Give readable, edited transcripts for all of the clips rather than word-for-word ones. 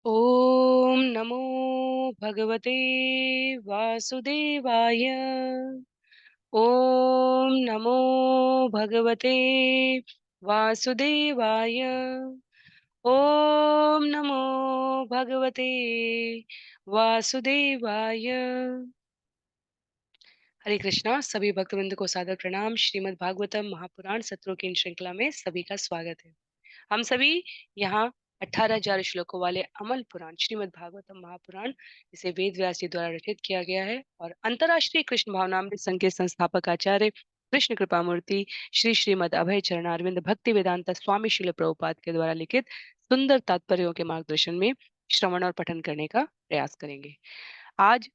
ॐ नमो भगवते वासुदेवाय। ॐ नमो भगवते वासुदेवाय। ॐ नमो भगवते वासुदेवाय। हरे कृष्णा। सभी भक्तवृंद को सादर प्रणाम। श्रीमद् भागवतम महापुराण सत्रों की इन श्रृंखला में सभी का स्वागत है। हम सभी यहाँ 18,000 श्लोकों वाले अमल पुराण श्रीमद् भागवतम महापुराण, जिसे वेद व्यास जी द्वारा रचित किया गया है और अंतर्राष्ट्रीय कृष्ण भावनामृत संघ के संस्थापक आचार्य कृष्ण कृपा मूर्ति श्री श्रीमद् अभय चरणारविंद भक्ति वेदांता स्वामी श्रील प्रभुपाद के द्वारा लिखित सुंदर तात्पर्यों के मार्गदर्शन में श्रवण और पठन करने का प्रयास करेंगे। आज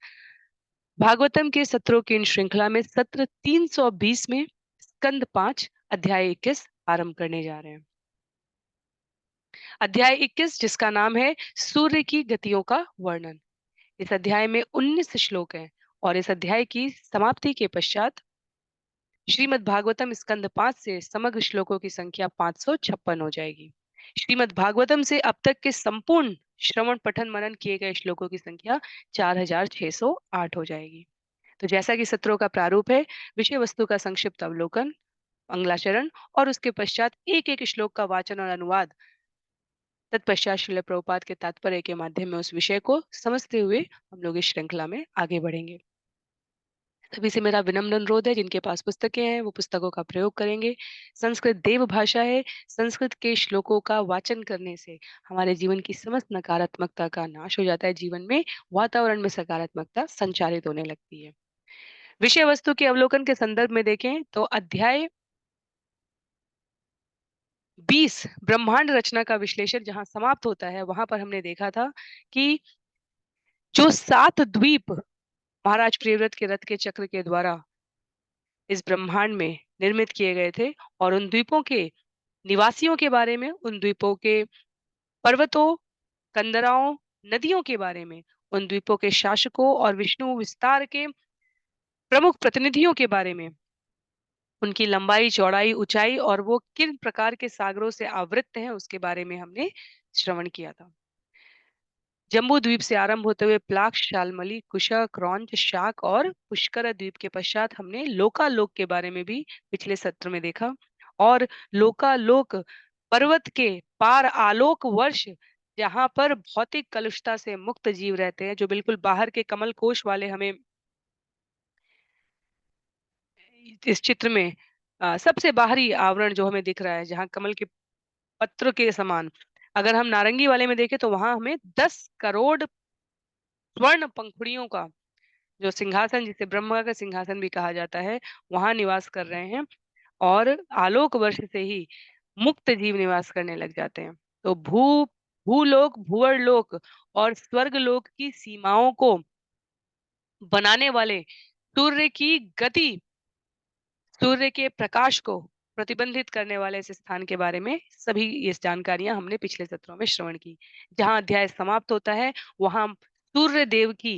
भागवतम के सत्रों की इन श्रृंखला में सत्र 320 में स्कंद 5 अध्याय 21 आरंभ करने जा रहे हैं। अध्याय 21 जिसका नाम है सूर्य की गतियों का वर्णन। इस अध्याय में 19 श्लोक हैं और इस अध्याय की समाप्ति के पश्चात श्रीमद् भागवतम स्कंद 5 से समग्र श्लोकों की संख्या 556 हो जाएगी। श्रीमद् भागवतम से अब तक के संपूर्ण श्रवण पठन मनन किए गए श्लोकों की संख्या 4608 हो जाएगी। तो जैसा कि सत्रों का प्रारूप है, विषय वस्तु का संक्षिप्त अवलोकन, मंगलाचरण और उसके पश्चात एक एक श्लोक का वाचन और अनुवाद, तत्पश्चात श्रील प्रभुपाद के तात्पर्य के माध्यम में उस विषय को समझते हुए हम लोग इस श्रृंखला में आगे बढ़ेंगे। सभी से मेरा विनम्र अनुरोध है, जिनके पास पुस्तकें हैं वो पुस्तकों का प्रयोग करेंगे। संस्कृत देव भाषा है। संस्कृत के श्लोकों का वाचन करने से हमारे जीवन की समस्त नकारात्मकता का नाश हो जाता है। जीवन में वातावरण में सकारात्मकता संचारित होने लगती है। विषय वस्तु के अवलोकन के संदर्भ में देखें तो अध्याय 20 ब्रह्मांड रचना का विश्लेषण जहां समाप्त होता है, वहां पर हमने देखा था कि जो 7 द्वीप महाराज प्रियव्रत के रथ के चक्र के द्वारा इस ब्रह्मांड में निर्मित किए गए थे और उन द्वीपों के निवासियों के बारे में, उन द्वीपों के पर्वतों, कंदराओं, नदियों के बारे में, उन द्वीपों के शासकों और विष्णु विस्तार के प्रमुख प्रतिनिधियों के बारे में, उनकी लंबाई, चौड़ाई, ऊंचाई और वो किन प्रकार के सागरों से आवृत हैं, उसके बारे में हमने श्रवण किया था। जम्बू द्वीप से आरंभ होते हुए प्लाक्ष, शाल्मली, कुशा, क्रौंच, शाक और पुष्कर द्वीप के पश्चात हमने लोकालोक के बारे में भी पिछले सत्र में देखा। और लोकालोक पर्वत के पार आलोक वर्ष, जहां पर भौतिक कलुषता से मुक्त जीव रहते हैं, जो बिल्कुल बाहर के कमल कोश वाले हमें इस चित्र में सबसे बाहरी आवरण जो हमें दिख रहा है, जहां कमल के पत्र के समान, अगर हम नारंगी वाले में देखें तो वहां हमें 10 करोड़ स्वर्ण पंखुड़ियों का जो सिंहासन, जिसे ब्रह्मा का सिंहासन भी कहा जाता है, वहां निवास कर रहे हैं। और आलोक वर्ष से ही मुक्त जीव निवास करने लग जाते हैं। तो भूलोक, भूवर्लोक और स्वर्गलोक की सीमाओं को बनाने वाले सूर्य की गति, सूर्य के प्रकाश को प्रतिबंधित करने वाले इस स्थान के बारे में सभी ये जानकारियां हमने पिछले सत्रों में श्रवण की। जहां अध्याय समाप्त होता है, वहां सूर्य देव की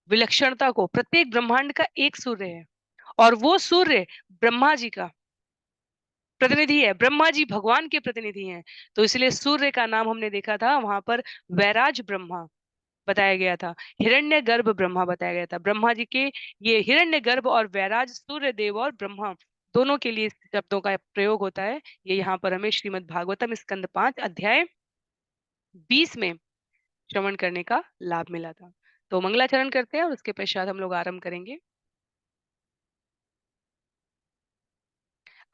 विलक्षणता को, प्रत्येक ब्रह्मांड का एक सूर्य है और वो सूर्य ब्रह्मा जी का प्रतिनिधि है, ब्रह्मा जी भगवान के प्रतिनिधि हैं। तो इसलिए सूर्य का नाम हमने देखा था वहां पर वैराज ब्रह्मा बताया गया था, हिरण्य गर्भ ब्रह्मा बताया गया था। ब्रह्मा जी के ये हिरण्य गर्भ और वैराज, सूर्य देव और ब्रह्मा दोनों के लिए इस शब्दों का प्रयोग होता है। ये यहाँ पर हमें श्रीमद् भागवतम स्कंद 5 अध्याय 20 में श्रवण करने का लाभ मिला था। तो मंगलाचरण करते हैं और उसके पश्चात हम लोग आरंभ करेंगे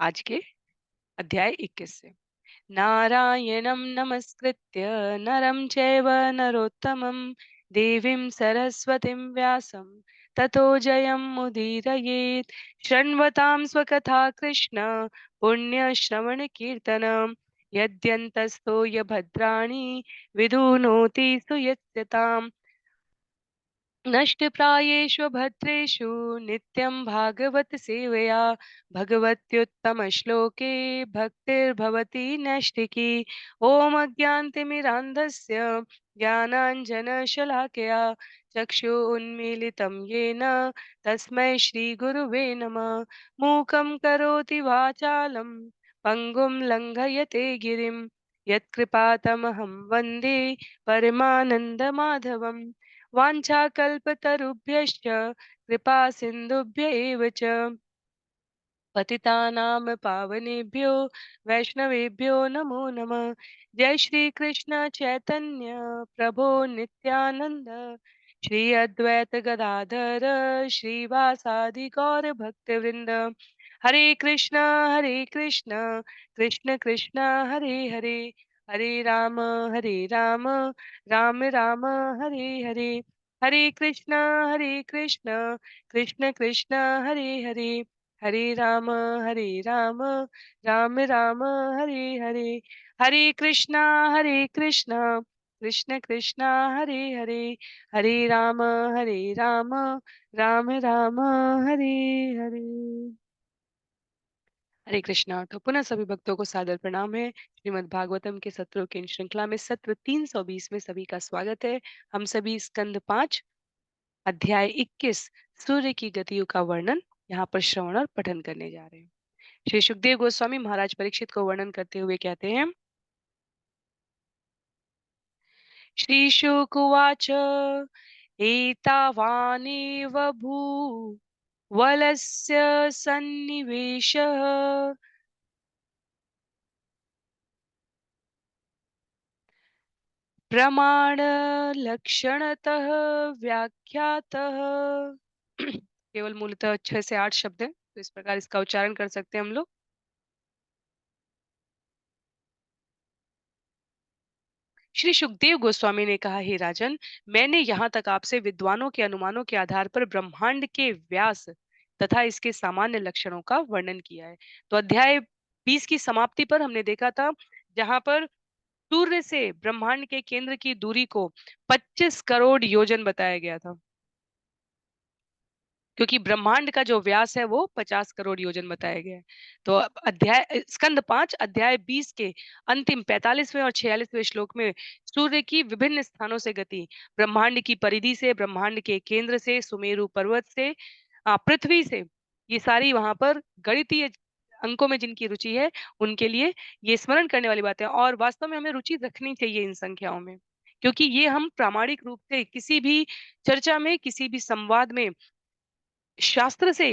आज के अध्याय 21 से। नारायणं नमस्कृत्य नरं चैव नरोत्तमं देवीं सरस्वतीं व्यासं ततो जयमुदीरयेत्। शृण्वतां स्वकथा कृष्ण पुण्यश्रवणकीर्तनं यद्यन्तस्थो य भद्राणि विधुनोति सुयस्यताम्। नष्टप्रायेषु भद्रेषु नित्यं भागवत सेवया भगवत्युत्तमश्लोके भक्तिर्भवति नैष्टिकी। ॐ अज्ञानतिमिरान्धस्य ज्ञानाञ्जनशलाकया चक्षुरुन्मीलितं येन तस्मै श्रीगुरुवे नमः। मूकं करोति वाचालं पङ्गुं लङ्घयते गिरिं यत्कृपातमहं वन्दे परमानन्दमाधवम्। वाञ्छाकल्पतरुभ्यश्च कृपा सिन्धुभ्य एव च पतितानां पावनेभ्यो वैष्णवेभ्यो नमो नमः। जय श्री कृष्ण चैतन्य प्रभो नित्यानंद, श्री अद्वैत गदाधर श्रीवासादि गौर भक्तवृंद। हरे कृष्ण कृष्ण कृष्ण हरे हरे, हरे राम राम राम हरे हरे। हरे कृष्ण कृष्ण कृष्ण हरे हरे, हरे राम राम राम हरे हरे। हरे कृष्णा कृष्ण कृष्णा हरे हरे, हरे राम राम राम हरे हरे। हरे कृष्णा। तो पुनः सभी भक्तों को सादर प्रणाम है। श्रीमद् भागवतम के सत्रों की इन श्रृंखला में सत्र 320 में सभी का स्वागत है। हम सभी स्कंद 5 अध्याय 21 सूर्य की गतियों का वर्णन यहाँ पर श्रवण और पठन करने जा रहे हैं। श्री सुखदेव गोस्वामी महाराज परीक्षित को वर्णन करते हुए कहते हैं, श्री शुक उवाच एतावानेव भूवलस्य सन्निवेशः प्रमाणलक्षणतः व्याख्यातः। केवल मूलतः 6 से 8 शब्द हैं, तो इस प्रकार इसका उच्चारण कर सकते हैं हम लोग। श्री सुखदेव गोस्वामी ने कहा, हे राजन, मैंने यहाँ तक आपसे विद्वानों के अनुमानों के आधार पर ब्रह्मांड के व्यास तथा इसके सामान्य लक्षणों का वर्णन किया है। तो अध्याय 20 की समाप्ति पर हमने देखा था, जहां पर सूर्य से ब्रह्मांड के केंद्र की दूरी को 25 करोड़ योजन बताया गया था, क्योंकि ब्रह्मांड का जो व्यास है वो 50 करोड़ योजन बताया गया है। तो अब अध्याय स्कंद 5 अध्याय 20 के अंतिम 45वें और 46वें श्लोक में सूर्य की विभिन्न स्थानों से गति, ब्रह्मांड की परिधि से, ब्रह्मांड के केंद्र से, सुमेरु पर्वत से, पृथ्वी से, ये सारी वहां पर गणितीय अंकों में जिनकी रुचि है उनके लिए ये स्मरण करने वाली बात है। और वास्तव में हमें रुचि रखनी चाहिए इन संख्याओं में, क्योंकि ये हम प्रामाणिक रूप से किसी भी चर्चा में, किसी भी संवाद में शास्त्र से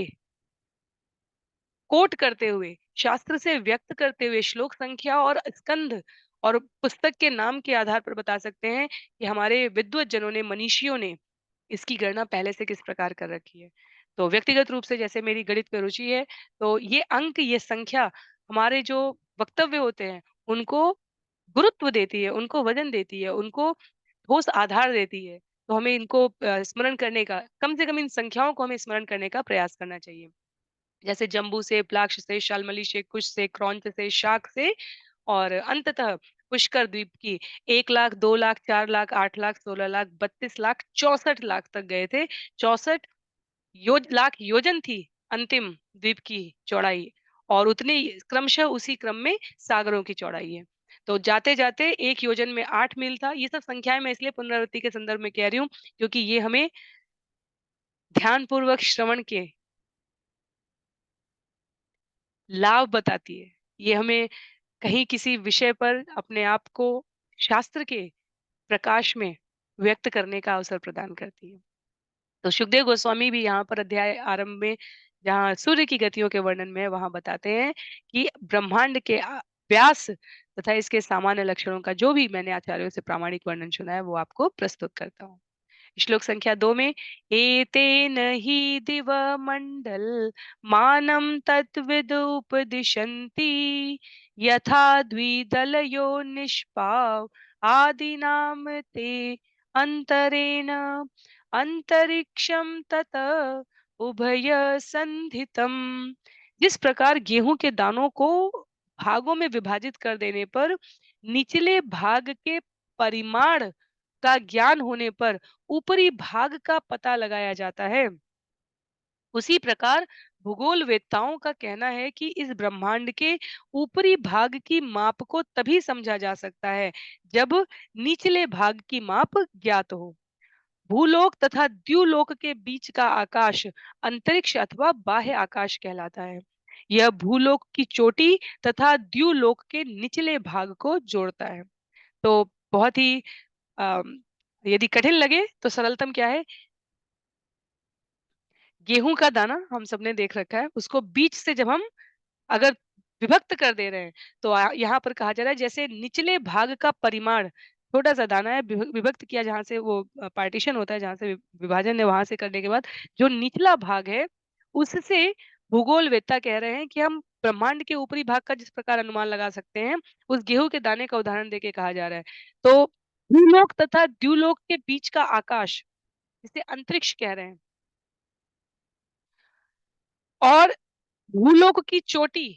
कोट करते हुए, शास्त्र से व्यक्त करते हुए श्लोक संख्या और स्कंध और पुस्तक के नाम के आधार पर बता सकते हैं कि हमारे विद्वत जनों ने, मनीषियों ने इसकी गणना पहले से किस प्रकार कर रखी है। तो व्यक्तिगत रूप से जैसे मेरी गणित में रुचि है, तो ये अंक, ये संख्या हमारे जो वक्तव्य होते हैं उनको गुरुत्व देती है, उनको वजन देती है, उनको ठोस आधार देती है। तो हमें इनको स्मरण करने का, कम से कम इन संख्याओं को हमें स्मरण करने का प्रयास करना चाहिए। जैसे जम्बू से, प्लाक्ष से, शाल्मली से, कुश से, क्रौंच से, शाक से और अंततः पुष्कर द्वीप की 1 लाख, 2 लाख, 4 लाख, 8 लाख, 16 लाख, 32 लाख, 64 लाख तक गए थे। 64 लाख योजन थी अंतिम द्वीप की चौड़ाई, और उतनी क्रमशः उसी क्रम में सागरों की चौड़ाई है। तो जाते-जाते 1 योजन में 8 मील था। ये सब संख्याएँ मैं इसलिए पुनरावृत्ति के संदर्भ में कह रही हूँ, क्योंकि ये हमें ध्यानपूर्वक श्रवण के लाभ बताती है। ये हमें कहीं किसी विषय पर अपने आप को शास्त्र के प्रकाश में व्यक्त करने का अवसर प्रदान करती है। तो सुखदेव गोस्वामी भी यहाँ पर अध्याय आरंभ में, जहाँ सूर्य की गतियों के वर्णन में है, वहां बताते हैं कि ब्रह्मांड के व्यास तथा इसके सामान्य लक्षणों का जो भी मैंने आचार्यों से प्रामाणिक वर्णन सुना है वो आपको प्रस्तुत करता हूँ। श्लोक संख्या 2 में, एतेन हि दिवमण्डल मानं तत्विदुपदिशन्ति यथा द्विदलयो निष्पाव आदिनाम ते अंतरेण अंतरिक्षम तत उभय संधितम। जिस प्रकार गेहूं के दानों को भागों में विभाजित कर देने पर निचले भाग के परिमाण का ज्ञान होने पर ऊपरी भाग का पता लगाया जाता है, उसी प्रकार भूगोल वेत्ताओं का कहना है कि इस ब्रह्मांड के ऊपरी भाग की माप को तभी समझा जा सकता है जब निचले भाग की माप ज्ञात हो। भूलोक तथा द्युलोक के बीच का आकाश अंतरिक्ष अथवा बाह्य आकाश कहलाता है। यह भूलोक की चोटी तथा द्युलोक के निचले भाग को जोड़ता है। तो बहुत ही अम, यदि कठिन लगे तो सरलतम क्या है, गेहूँ का दाना हम सबने देख रखा है, उसको बीच से जब हम अगर विभक्त कर दे रहे हैं, तो यहाँ पर कहा जा रहा है जैसे निचले भाग का परिमाण छोटा-सा दाना है, विभक्त किया जहाँ से वो पार्टीशन होता है, जहाँ से विभाजन है वहाँ से करने के बाद जो निचला भाग है, उससे भूगोलवेत्ता कह रहे हैं कि हम ब्रह्मांड के ऊपरी भाग का जिस प्रकार अनुमान लगा सकते हैं, उस गेहूँ के दाने का उदाहरण देके कहा जा रहा है। तो भूलोक तथा द्युलोक के बीच का आकाश, जिसे अंतरिक्ष कह रहे हैं, और भूलोक की चोटी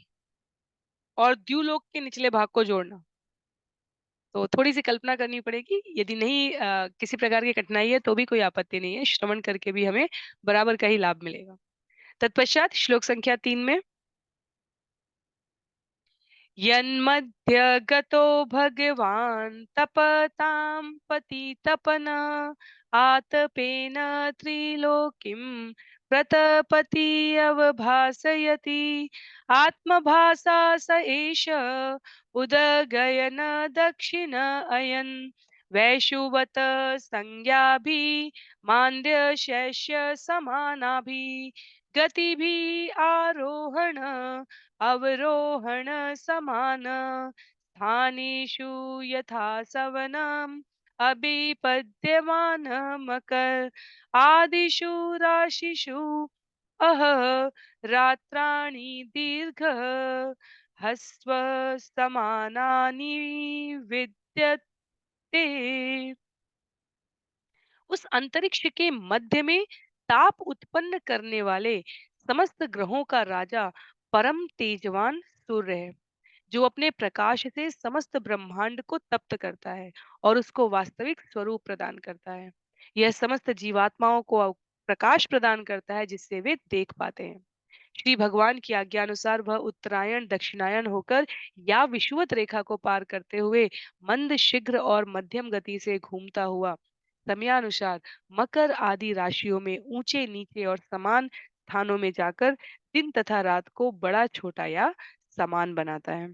और द्युलोक के निचले भाग को जोड़ना। तो थोड़ी-सी कल्पना करनी पड़ेगी, यदि नहीं किसी प्रकार की कठिनाई है तो भी कोई आपत्ति नहीं है, श्रवण करके भी हमें बराबर का ही लाभ मिलेगा। तत्पश्चात श्लोक संख्या 3 में यन्मध्यगतो भगवान् तपतां पतितपनः आतपेन त्रिलोकीं प्रतपति अवभासयति आत्मभासा स एष उदगयन दक्षिण अयन् वैषुवत संज्ञाभिः मान्द्यशैष्य समानाभिः गतिभिः आरोहण अवरोहण समान स्थानेषु यथा सवनम् अभिपद्यमान मकर आदिषु राशिषु अहः रात्राणि दीर्घ हस्व समानानि विद्यते। उस अंतरिक्ष के मध्य में ताप उत्पन्न करने वाले समस्त ग्रहों का राजा परम तेजवान सूर्य है, जो अपने प्रकाश से समस्त ब्रह्मांड को तप्त करता है और उसको वास्तविक स्वरूप प्रदान करता है। यह समस्त जीवात्माओं को प्रकाश प्रदान करता है जिससे वे देख पाते हैं। श्री भगवान की आज्ञा अनुसार वह उत्तरायण दक्षिणायन होकर या विषुवत रेखा को पार करते हुए मंद शीघ्र और मध्यम गति से घूमता हुआ समयानुसार मकर आदि राशियों में ऊंचे नीचे और समान स्थानों में जाकर दिन तथा रात को बड़ा छोटा या समान बनाता है।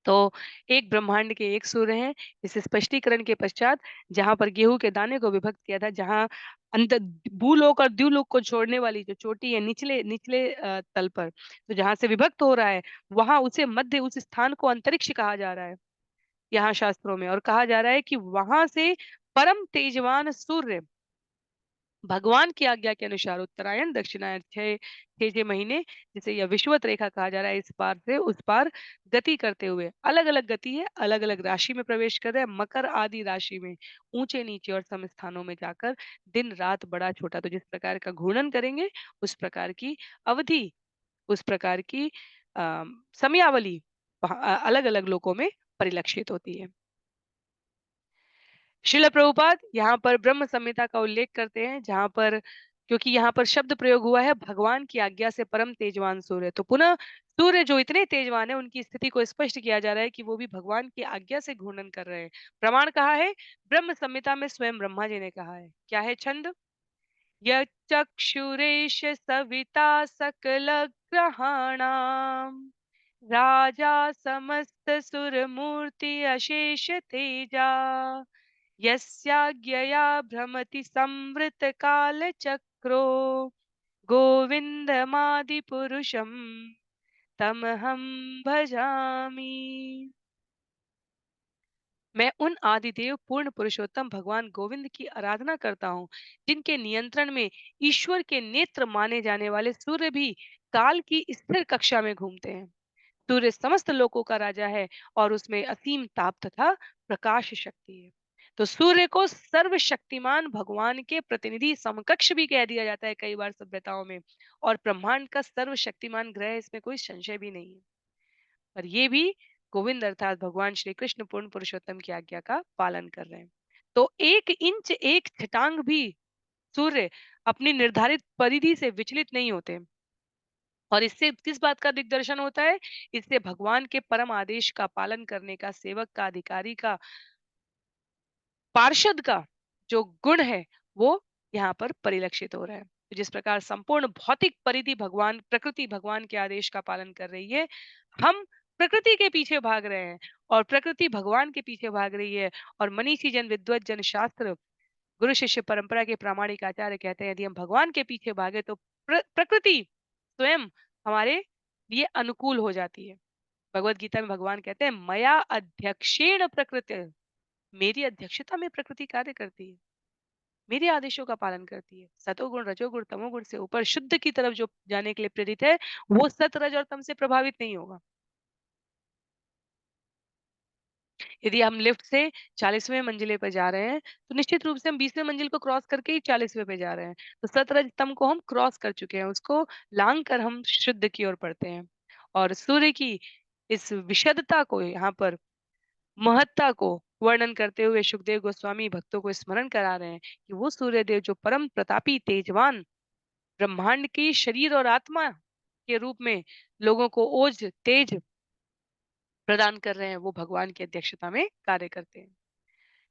तो एक ब्रह्मांड के एक सूर्य हैं। इस स्पष्टीकरण के पश्चात जहाँ पर गेहूँ के दाने को विभक्त किया था, जहाँ अंत भूलोक और द्युलोक को छोड़ने वाली जो चोटी है निचले निचले तल पर, तो जहाँ से विभक्त हो रहा है, वहाँ उसे मध्य उस स्थान को अंतरिक्ष कहा जा रहा है, यहाँ शास्त्रों में, और कहा जा रहा है कि वहाँ से परम तेजवान सूर्य भगवान की आज्ञा के अनुसार उत्तरायण दक्षिणायन 6 महीने, जिसे यह विषुवत रेखा कहा जा रहा है, इस पार से उस पार गति करते हुए अलग अलग गति है, अलग अलग राशि में प्रवेश कर रहे हैं, मकर आदि राशि में ऊंचे नीचे और सम स्थानों में जाकर दिन रात बड़ा छोटा, तो जिस प्रकार का घूर्णन करेंगे उस प्रकार की अवधि, उस प्रकार की समयावली अलग अलग लोकों में परिलक्षित होती है। श्रील प्रभुपाद यहाँ पर ब्रह्म संहिता का उल्लेख करते हैं, जहाँ पर क्योंकि यहाँ पर शब्द प्रयोग हुआ है भगवान की आज्ञा से परम तेजवान सूर्य, तो पुनः सूर्य जो इतने तेजवान है उनकी स्थिति को स्पष्ट किया जा रहा है कि वो भी भगवान की आज्ञा से घूर्णन कर रहे हैं। प्रमाण कहा है, ब्रह्म संहिता में स्वयं ब्रह्मा जी ने कहा है। क्या है छंद? यचक्षुरेश सविता सकल ग्रहाणाम राजा समस्त सुर मूर्ति अशेष तेजा यस्याज्ञया भ्रमति संवृत कालचक्रो गोविन्दमादिपुरुषं तमहं भजामि। मैं उन आदिदेव पूर्ण पुरुषोत्तम भगवान गोविंद की आराधना करता हूँ, जिनके नियंत्रण में ईश्वर के नेत्र माने जाने वाले सूर्य भी काल की स्थिर कक्षा में घूमते हैं। सूर्य समस्त लोकों का राजा है और उसमें असीम ताप तथा प्रकाश शक्ति है। तो सूर्य को सर्वशक्तिमान भगवान के प्रतिनिधि समकक्ष भी कह दिया जाता है कई बार सभ्यताओं में, और ब्रह्मांड का सर्वशक्तिमान ग्रह, इसमें कोई संशय भी नहीं है। पर ये भी गोविंद अर्थात भगवान श्री कृष्ण पूर्ण पुरुषोत्तम की आज्ञा का पालन कर रहे हैं। तो 1 इंच 1 छटांग भी सूर्य अपनी निर्धारित परिधि से विचलित नहीं होते। और इससे किस बात का दिग्दर्शन होता है? इससे भगवान के परम आदेश का पालन करने का, सेवक का, अधिकारी का, पार्षद का जो गुण है, वो यहाँ पर परिलक्षित हो रहा है। तो जिस प्रकार संपूर्ण भौतिक परिधि भगवान प्रकृति भगवान के आदेश का पालन कर रही है, हम प्रकृति के पीछे भाग रहे हैं और प्रकृति भगवान के पीछे भाग रही है। और मनीषी जन, विद्वत जन, शास्त्र, गुरु शिष्य परंपरा के प्रामाणिक आचार्य कहते हैं, यदि हम भगवान के पीछे भागे तो प्रकृति स्वयं हमारे लिए अनुकूल हो जाती है। भगवत गीता में भगवान कहते हैं, मया अध्यक्षेण प्रकृति, मेरी अध्यक्षता में प्रकृति कार्य करती है, मेरे आदेशों का पालन करती है। सतोगुण, रजोगुण, तमोगुण से ऊपर शुद्ध की तरफ जो जाने के लिए प्रेरित है, वो सत, रज और तम से प्रभावित नहीं होगा। यदि हम लिफ्ट से 40वें मंजिले पे जा रहे हैं, तो निश्चित रूप से हम 20वें मंजिल को क्रॉस करके ही 40वें पे जा रहे हैं। तो सत, रज, तम को हम क्रॉस कर चुके हैं, उसको लांघ कर हम शुद्ध की ओर बढ़ते हैं। और सूर्य की इस विशुद्धता को, यहाँ पर महत्ता को वर्णन करते हुए सुखदेव गोस्वामी भक्तों को स्मरण करा रहे हैं कि वो सूर्यदेव जो परम प्रतापी, तेजवान, ब्रह्मांड की शरीर और आत्मा के रूप में लोगों को ओज, तेज प्रदान कर रहे हैं, वो भगवान की अध्यक्षता में कार्य करते हैं।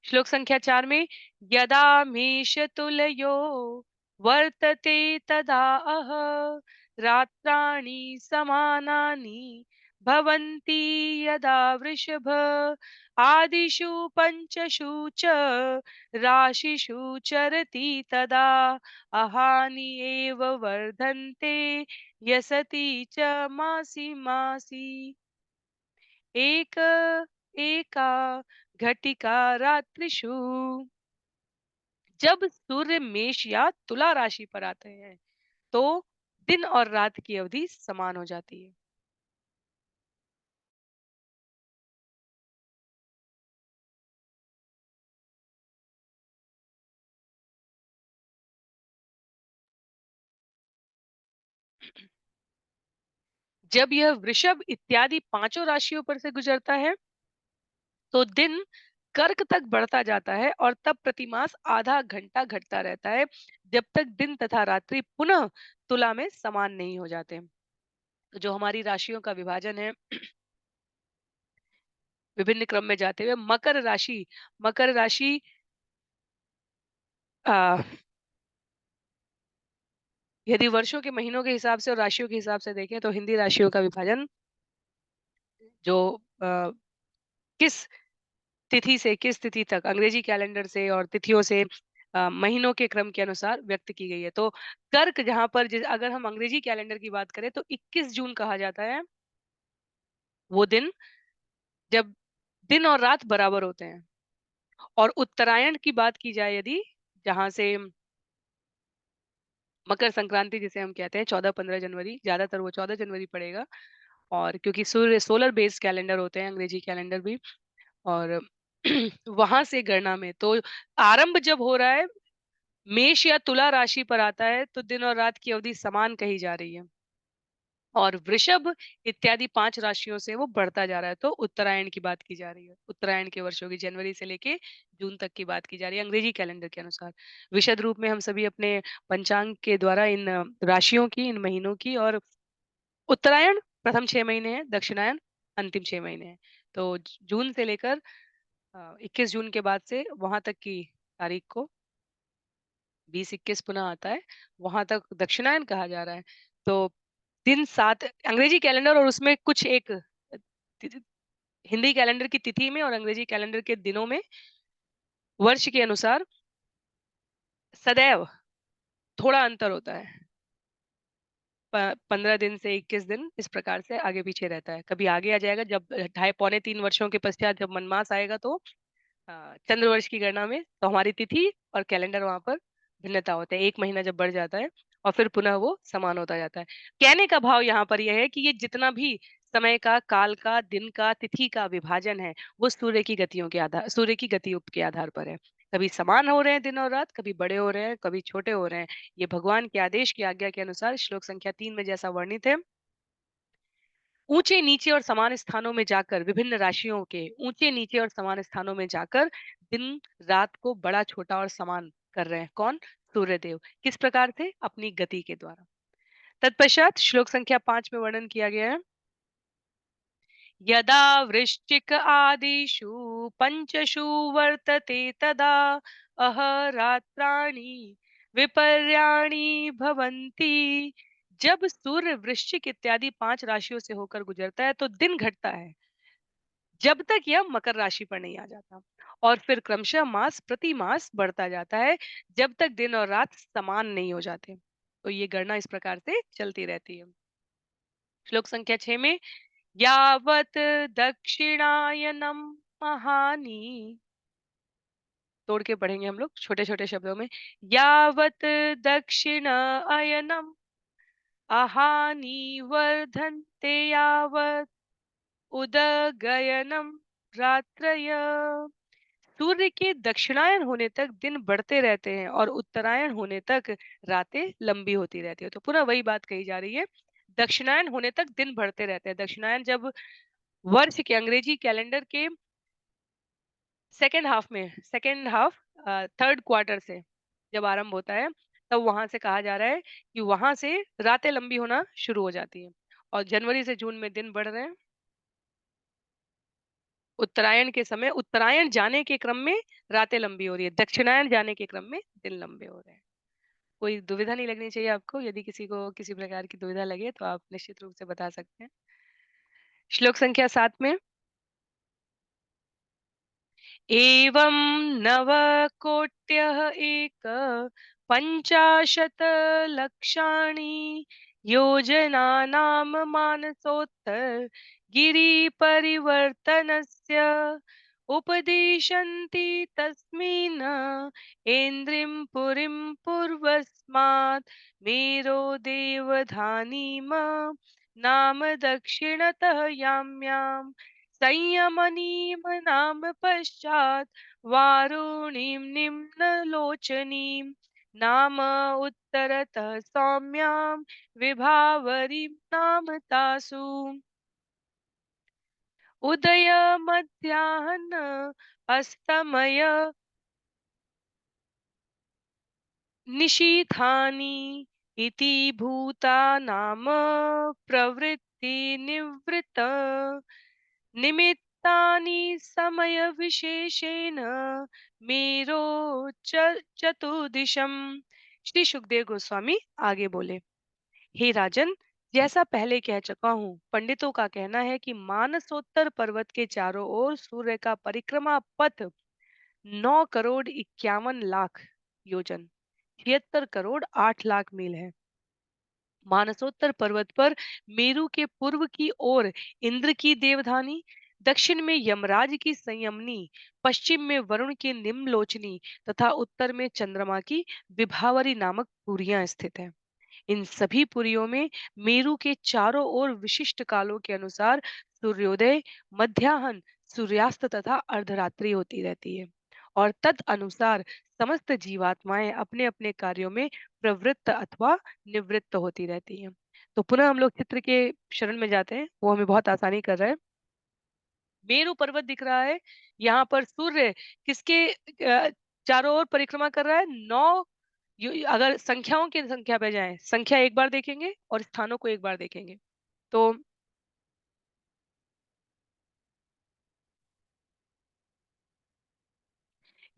श्लोक संख्या 4 में, यदा मेषतुल्यो वर्तते तदा अह रात्राणि समानानि भवन्ति यदा वृषभ आदिषु पंचषु च राशिषु चरति तदा अहानि एव वर्धन्ते यसति च मासि मासि एक एका घटिका रात्रिषु। जब सूर्य मेष या तुला राशि पर आते हैं तो दिन और रात की अवधि समान हो जाती है। जब यह वृषभ इत्यादि पांचों राशियों पर से गुजरता है तो दिन कर्क तक बढ़ता जाता है और तब प्रतिमास आधा घंटा घटता रहता है, जब तक दिन तथा रात्रि पुनः तुला में समान नहीं हो जाते। तो जो हमारी राशियों का विभाजन है, विभिन्न क्रम में जाते हुए मकर राशि आ, यदि वर्षों के महीनों के हिसाब से और राशियों के हिसाब से देखें तो हिंदी राशियों का विभाजन जो किस तिथि से किस तिथि तक अंग्रेजी कैलेंडर से और तिथियों से महीनों के क्रम के अनुसार व्यक्त की गई है। तो कर्क जहां पर अगर हम अंग्रेजी कैलेंडर की बात करें तो 21 जून कहा जाता है वो दिन, जब दिन और रात बराबर होते हैं। और उत्तरायण की बात की जाए यदि, जहां से मकर संक्रांति जिसे हम कहते हैं 14-15 जनवरी, ज्यादातर वो 14 जनवरी पड़ेगा। और क्योंकि सूर्य सोलर बेस्ड कैलेंडर होते हैं अंग्रेजी कैलेंडर भी, और वहां से गणना में तो आरंभ जब हो रहा है, मेष या तुला राशि पर आता है तो दिन और रात की अवधि समान कही जा रही है। और वृषभ इत्यादि 5 राशियों से वो बढ़ता जा रहा है, तो उत्तरायण की बात की जा रही है। उत्तरायण के वर्षों की जनवरी से लेके जून तक की बात की जा रही है अंग्रेजी कैलेंडर के अनुसार। विशद रूप में हम सभी अपने पंचांग के द्वारा इन राशियों की, इन महीनों की, और उत्तरायण प्रथम 6 महीने हैं, दक्षिणायन अंतिम 6 महीने हैं। तो जून से लेकर 21 जून के बाद से वहां तक की तारीख को 20-21 पुनः आता है, वहां तक दक्षिणायन कहा जा रहा है। तो दिन 7 अंग्रेजी कैलेंडर और उसमें कुछ एक ति- हिंदी कैलेंडर की तिथि में और अंग्रेजी कैलेंडर के दिनों में वर्ष के अनुसार सदैव थोड़ा अंतर होता है। 15 दिन से 21 दिन इस प्रकार से आगे पीछे रहता है। कभी आगे आ जाएगा जब ढाई पौने 3 वर्षों के पश्चात जब मनमास आएगा, तो चंद्रवर्ष की गणना में तो हमारी तिथि और कैलेंडर वहां पर भिन्नता होते हैं। एक महीना जब बढ़ जाता है और फिर पुनः वो समान होता जाता है। कहने का भाव यहाँ पर यह है कि ये जितना भी समय का, काल का, दिन का, तिथि का विभाजन है, वो सूर्य की गतियों के आधार, सूर्य की गतियों के आधार पर है। कभी समान हो रहे हैं दिन और रात, कभी बड़े हो रहे हैं, कभी छोटे हो रहे हैं। ये भगवान के आदेश की आज्ञा के अनुसार श्लोक संख्या 3 में जैसा वर्णित है, ऊंचे नीचे और समान स्थानों में जाकर, विभिन्न राशियों के ऊंचे नीचे और समान स्थानों में जाकर दिन रात को बड़ा, छोटा और समान कर रहे हैं। कौन? सूर्यदेव। किस प्रकार से? अपनी गति के द्वारा। तत्पश्चात श्लोक संख्या 5 में वर्णन किया गया है, यदा वृश्चिक आदिषु पंचषु वर्तते तदा अहरात्राणि विपर्याणि भवन्ति। जब सूर्य वृश्चिक इत्यादि 5 राशियों से होकर गुजरता है तो दिन घटता है, जब तक यह मकर राशि पर नहीं आ जाता। और फिर क्रमशः मास प्रति मास बढ़ता जाता है, जब तक दिन और रात समान नहीं हो जाते। तो ये गणना इस प्रकार से चलती रहती है। श्लोक संख्या 6 में यावत् दक्षिणायनम महानी, तोड़ के पढ़ेंगे हम लोग छोटे-छोटे शब्दों में। यावत् दक्षिणायनम अहानि वर्धन्ते यावत् उदगयनम रात्रय। सूर्य के दक्षिणायन होने तक दिन बढ़ते रहते हैं और उत्तरायण होने तक रातें लंबी होती रहती है। तो पुनः वही बात कही जा रही है। दक्षिणायन होने तक दिन बढ़ते रहते हैं। दक्षिणायन जब वर्ष के अंग्रेजी कैलेंडर के सेकेंड हाफ थर्ड क्वार्टर से जब आरंभ होता है, तब वहां से कहा जा रहा है कि वहां से रातें लंबी होना शुरू हो जाती है। और जनवरी से जून में दिन बढ़ रहे हैं। उत्तरायण के समय उत्तरायण जाने के क्रम में रातें लंबी हो रही है, दक्षिणायन जाने के क्रम में दिन लंबे हो रहे हैं। कोई दुविधा नहीं लगनी चाहिए आपको। यदि किसी को किसी प्रकार की दुविधा लगे तो आप निश्चित रूप से बता सकते हैं। श्लोक संख्या 7 में एवं नवकोट्यः एक पञ्चाशत् लक्षाणि योजनानां मानसोत्तर गिरिपरिवर्तनस्य उपदिशन्ति तस्मिन् ऐन्द्रिं पुरीं पूर्वस्मात् मेरो देवधानीम नाम दक्षिणतः याम्याम् संयमनीम नाम पश्चात् वारुणीं निम्नलोचनीं नाम उत्तरतः सौम्यां विभावरीं नाम तासु उदय मध्याह्न अस्तमय निशीथानि इति भूतानाम प्रवृत्ति निवृत्त निमित्तानि समयविशेषेण मेरो चतुर्दिशम्। श्री सुखदेव गोस्वामी आगे बोले, हे राजन, जैसा पहले कह चुका हूँ, पंडितों का कहना है कि मानसोत्तर पर्वत के चारों ओर सूर्य का परिक्रमा पथ 9 करोड़ 51 लाख योजन 76 करोड़ 8 लाख मील है। मानसोत्तर पर्वत पर मेरु के पूर्व की ओर इंद्र की देवधानी, दक्षिण में यमराज की संयमनी, पश्चिम में वरुण की निम्नलोचनी तथा उत्तर में चंद्रमा की विभावरी नामक पुरियां स्थित है। इन सभी पुरियों में मेरु के चारों ओर विशिष्ट कालों के अनुसार सूर्योदय, मध्याह्न, सूर्यास्त तथा अर्धरात्रि होती रहती है। और तद अनुसार समस्त जीवात्माएं अपने अपने कार्यों में प्रवृत्त अथवा निवृत्त होती रहती हैं। तो पुनः हम लोग चित्र के शरण में जाते हैं, वो हमें बहुत आसानी कर रहा है। मेरु पर्वत दिख रहा है, यहाँ पर सूर्य किसके चारों ओर परिक्रमा कर रहा है? 9। अगर संख्याओं की संख्या पे जाएं, संख्या एक बार देखेंगे और स्थानों को एक बार देखेंगे। तो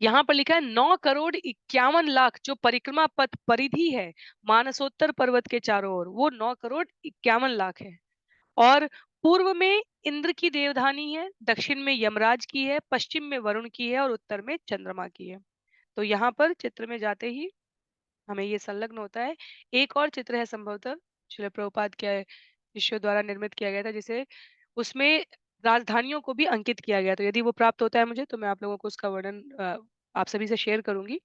यहाँ पर लिखा है 9 करोड़ 51 लाख, जो परिक्रमा पथ परिधि है मानसोत्तर पर्वत के चारों ओर, वो 9 करोड़ 51 लाख है। और पूर्व में इंद्र की देवधानी है, दक्षिण में यमराज की है, पश्चिम में वरुण की है और उत्तर में चंद्रमा की है। तो यहाँ पर चित्र में जाते ही हमें ये संलग्न होता है। एक और चित्र है संभवतः श्रील प्रभुपाद के शिष्यों द्वारा निर्मित किया गया था, जिसे उसमें राजधानियों को भी अंकित किया गया। तो यदि वो प्राप्त होता है मुझे, तो मैं आप लोगों को उसका वर्णन आप सभी से शेयर करूंगी।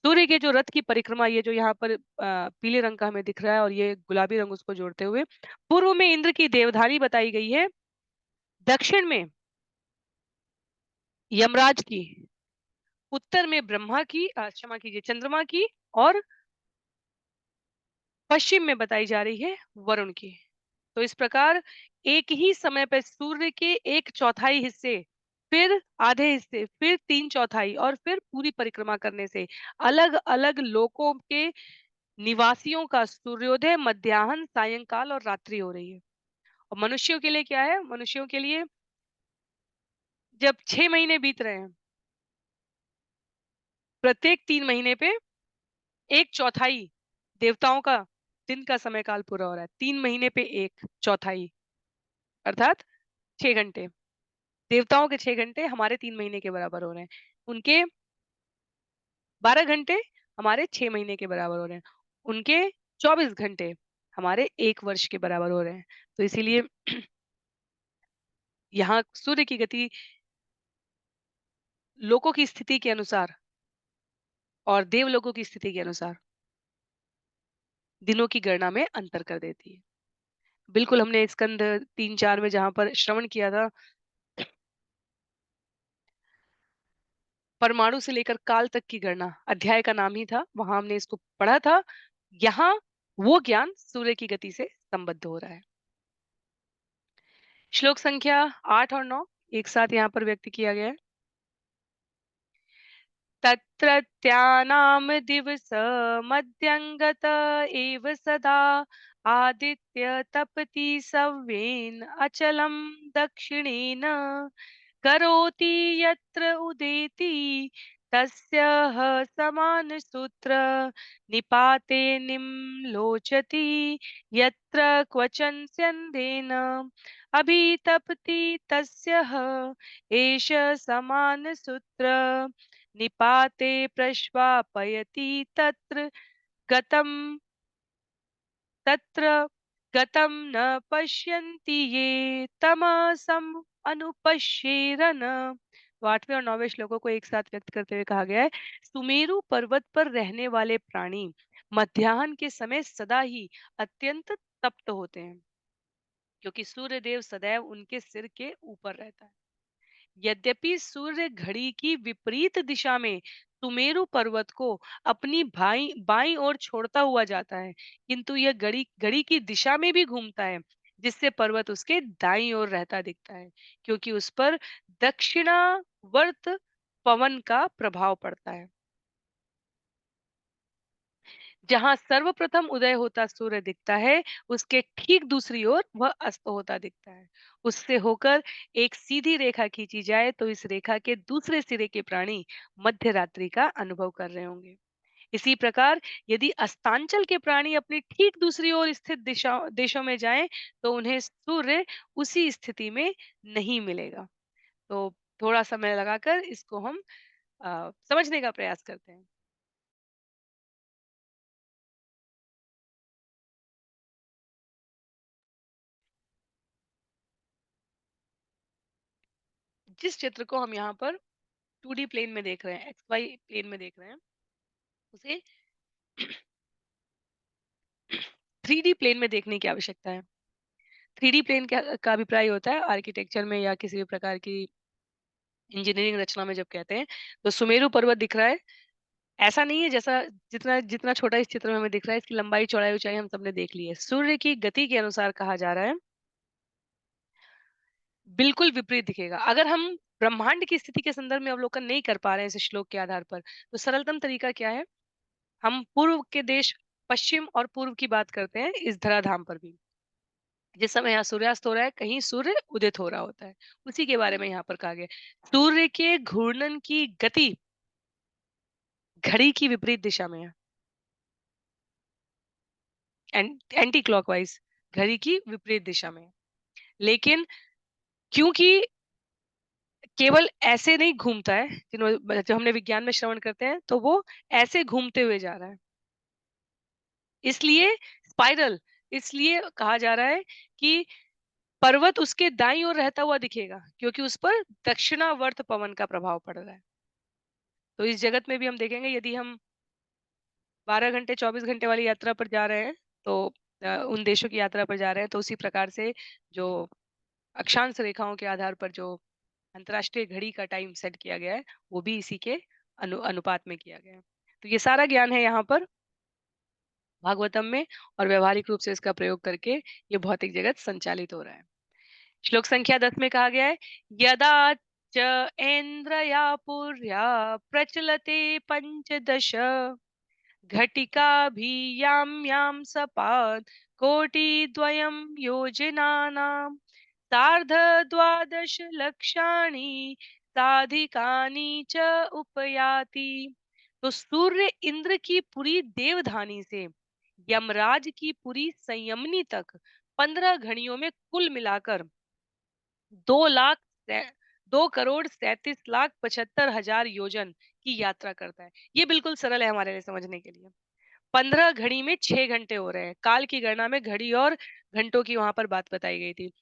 सूर्य के जो रथ की परिक्रमा, ये जो यहाँ पर पीले रंग का हमें दिख रहा है और ये गुलाबी रंग उसको जोड़ते हुए, पूर्व में इंद्र की देवधानी बताई गई है, दक्षिण में यमराज की, उत्तर में ब्रह्मा की, क्षमा कीजिए, चंद्रमा की, और पश्चिम में बताई जा रही है वरुण की। तो इस प्रकार एक ही समय पर सूर्य के एक चौथाई हिस्से, फिर आधे हिस्से, फिर तीन चौथाई और फिर पूरी परिक्रमा करने से अलग अलग लोकों के निवासियों का सूर्योदय, मध्याह्न, सायंकाल और रात्रि हो रही है। और मनुष्यों के लिए क्या है? मनुष्यों के लिए जब 6 महीने बीत रहे हैं, प्रत्येक 3 महीने पे 1/4 देवताओं का दिन का समय काल पूरा हो रहा है। 3 महीने पे 1/4 अर्थात 6 घंटे। देवताओं के 6 घंटे हमारे 3 महीने के बराबर हो रहे हैं। उनके 12 घंटे हमारे 6 महीने के बराबर हो रहे हैं। उनके 24 घंटे हमारे 1 वर्ष के बराबर हो रहे हैं। तो इसीलिए यहाँ सूर्य की गति लोकों की स्थिति के अनुसार और देवलोकों की स्थिति के अनुसार दिनों की गणना में अंतर कर देती है। बिल्कुल हमने स्कंद 3-4 में जहाँ पर श्रवण किया था, परमाणु से लेकर काल तक की गणना, अध्याय का नाम ही था, वहाँ हमने इसको पढ़ा था। यहाँ वो ज्ञान सूर्य की गति से संबद्ध हो रहा है। श्लोक संख्या 8 और 9 एक साथ यहाँ पर व्यक्त किया गया है। तत्रत्यानां दिवसमध्यङ्गत एव सदा आदित्य तपति सव्येन अचलं दक्षिणेन करोति यत्र उदेति तस्य ह समानसूत्र निपाते निम्लोचति यत्र क्वचन स्यन्देन अभितपति तस्य ह एष समानसूत्र निपाते प्रश्वापयति गतं तत्र गतं न पश्यन्ति ये तमसम् अनुपश्येरन। तो 8वें और 9वें श्लोकों को एक साथ व्यक्त करते हुए कहा गया है, सुमेरु पर्वत पर रहने वाले प्राणी मध्याह्न के समय सदा ही अत्यंत तप्त होते हैं, क्योंकि सूर्य देव सदैव उनके सिर के ऊपर रहता है। यद्यपि सूर्य घड़ी की विपरीत दिशा में सुमेरु पर्वत को अपनी बाईं ओर छोड़ता हुआ जाता है, किंतु यह घड़ी घड़ी की दिशा में भी घूमता है, जिससे पर्वत उसके दाईं ओर रहता दिखता है, क्योंकि उस पर दक्षिणावर्त पवन का प्रभाव पड़ता है। जहां सर्वप्रथम उदय होता सूर्य दिखता है, उसके ठीक दूसरी ओर वह अस्त होता दिखता है। उससे होकर एक सीधी रेखा खींची जाए तो इस रेखा के दूसरे सिरे के प्राणी मध्य रात्रि का अनुभव कर रहे होंगे। इसी प्रकार यदि अस्तांचल के प्राणी अपनी ठीक दूसरी ओर स्थित दिशा देशों में जाएं, तो उन्हें सूर्य उसी स्थिति में नहीं मिलेगा। तो थोड़ा समय लगाकर इसको हम समझने का प्रयास करते हैं। जिस चित्र को हम यहाँ पर 2D प्लेन में देख रहे हैं, एक्स वाई प्लेन में देख रहे हैं, उसे 3D प्लेन में देखने की आवश्यकता है। 3D प्लेन का अभिप्राय होता है आर्किटेक्चर में या किसी भी प्रकार की इंजीनियरिंग रचना में जब कहते हैं, तो सुमेरु पर्वत दिख रहा है। ऐसा नहीं है जैसा जितना जितना छोटा इस चित्र में हमें दिख रहा है, इसकी लंबाई, चौड़ाई, ऊंचाई हम सबने देख ली है। सूर्य की गति के अनुसार कहा जा रहा है, बिल्कुल विपरीत दिखेगा। अगर हम ब्रह्मांड की स्थिति के संदर्भ में अवलोकन नहीं कर पा रहे हैं इस श्लोक के आधार पर, तो सरलतम तरीका क्या है? हम पूर्व के देश पश्चिम और पूर्व की बात करते हैं इस धराधाम पर भी। जिस समय यहाँ सूर्यास्त हो रहा है, कहीं सूर्य उदित हो रहा होता है। उसी के बारे में यहाँ पर कहा गया है। सूर्य के घूर्णन की गति घड़ी की विपरीत दिशा में है। एंटी क्लॉकवाइज घड़ी की विपरीत दिशा में है। लेकिन क्योंकि केवल ऐसे नहीं घूमता है, जो हमने विज्ञान में श्रवण करते हैं, तो वो ऐसे घूमते हुए जा रहा है। इसलिए स्पाइरल इसलिए कहा जा रहा है कि पर्वत उसके दाईं ओर रहता हुआ दिखेगा, क्योंकि उस पर दक्षिणावर्त पवन का प्रभाव पड़ रहा है। तो इस जगत में भी हम देखेंगे, यदि हम 12 घंटे 24 घंटे वाली यात्रा पर जा रहे हैं, तो उन देशों की यात्रा पर जा रहे हैं, तो उसी प्रकार से जो अक्षांश रेखाओं के आधार पर जो अंतर्राष्ट्रीय घड़ी का टाइम सेट किया गया है, वो भी इसी के अनुपात में किया गया है। तो ये सारा ज्ञान है यहाँ पर भागवतम में, और व्यवहारिक रूप से इसका प्रयोग करके ये भौतिक जगत संचालित हो रहा है। श्लोक संख्या 10 में कहा गया है, यदा च ऐन्द्रया पुर्या प्रचलते पंचदश घटिकाभियां यां सपाद कोटिद्वयं योजनानां सार्धद्वादश लक्षाणि साधिकानि च उपयाति। तो सूर्य इंद्र की पुरी देवधानी से यमराज की पुरी संयमनी तक 15 घड़ियों में कुल मिलाकर 2 लाख सै- 2,37,75,000 योजन की यात्रा करता है। ये बिल्कुल सरल है हमारे लिए समझने के लिए। 15 घड़ी में 6 घंटे हो रहे हैं। काल की गणना में घड़ी और घंटों की वहां पर बात बताई गई थी।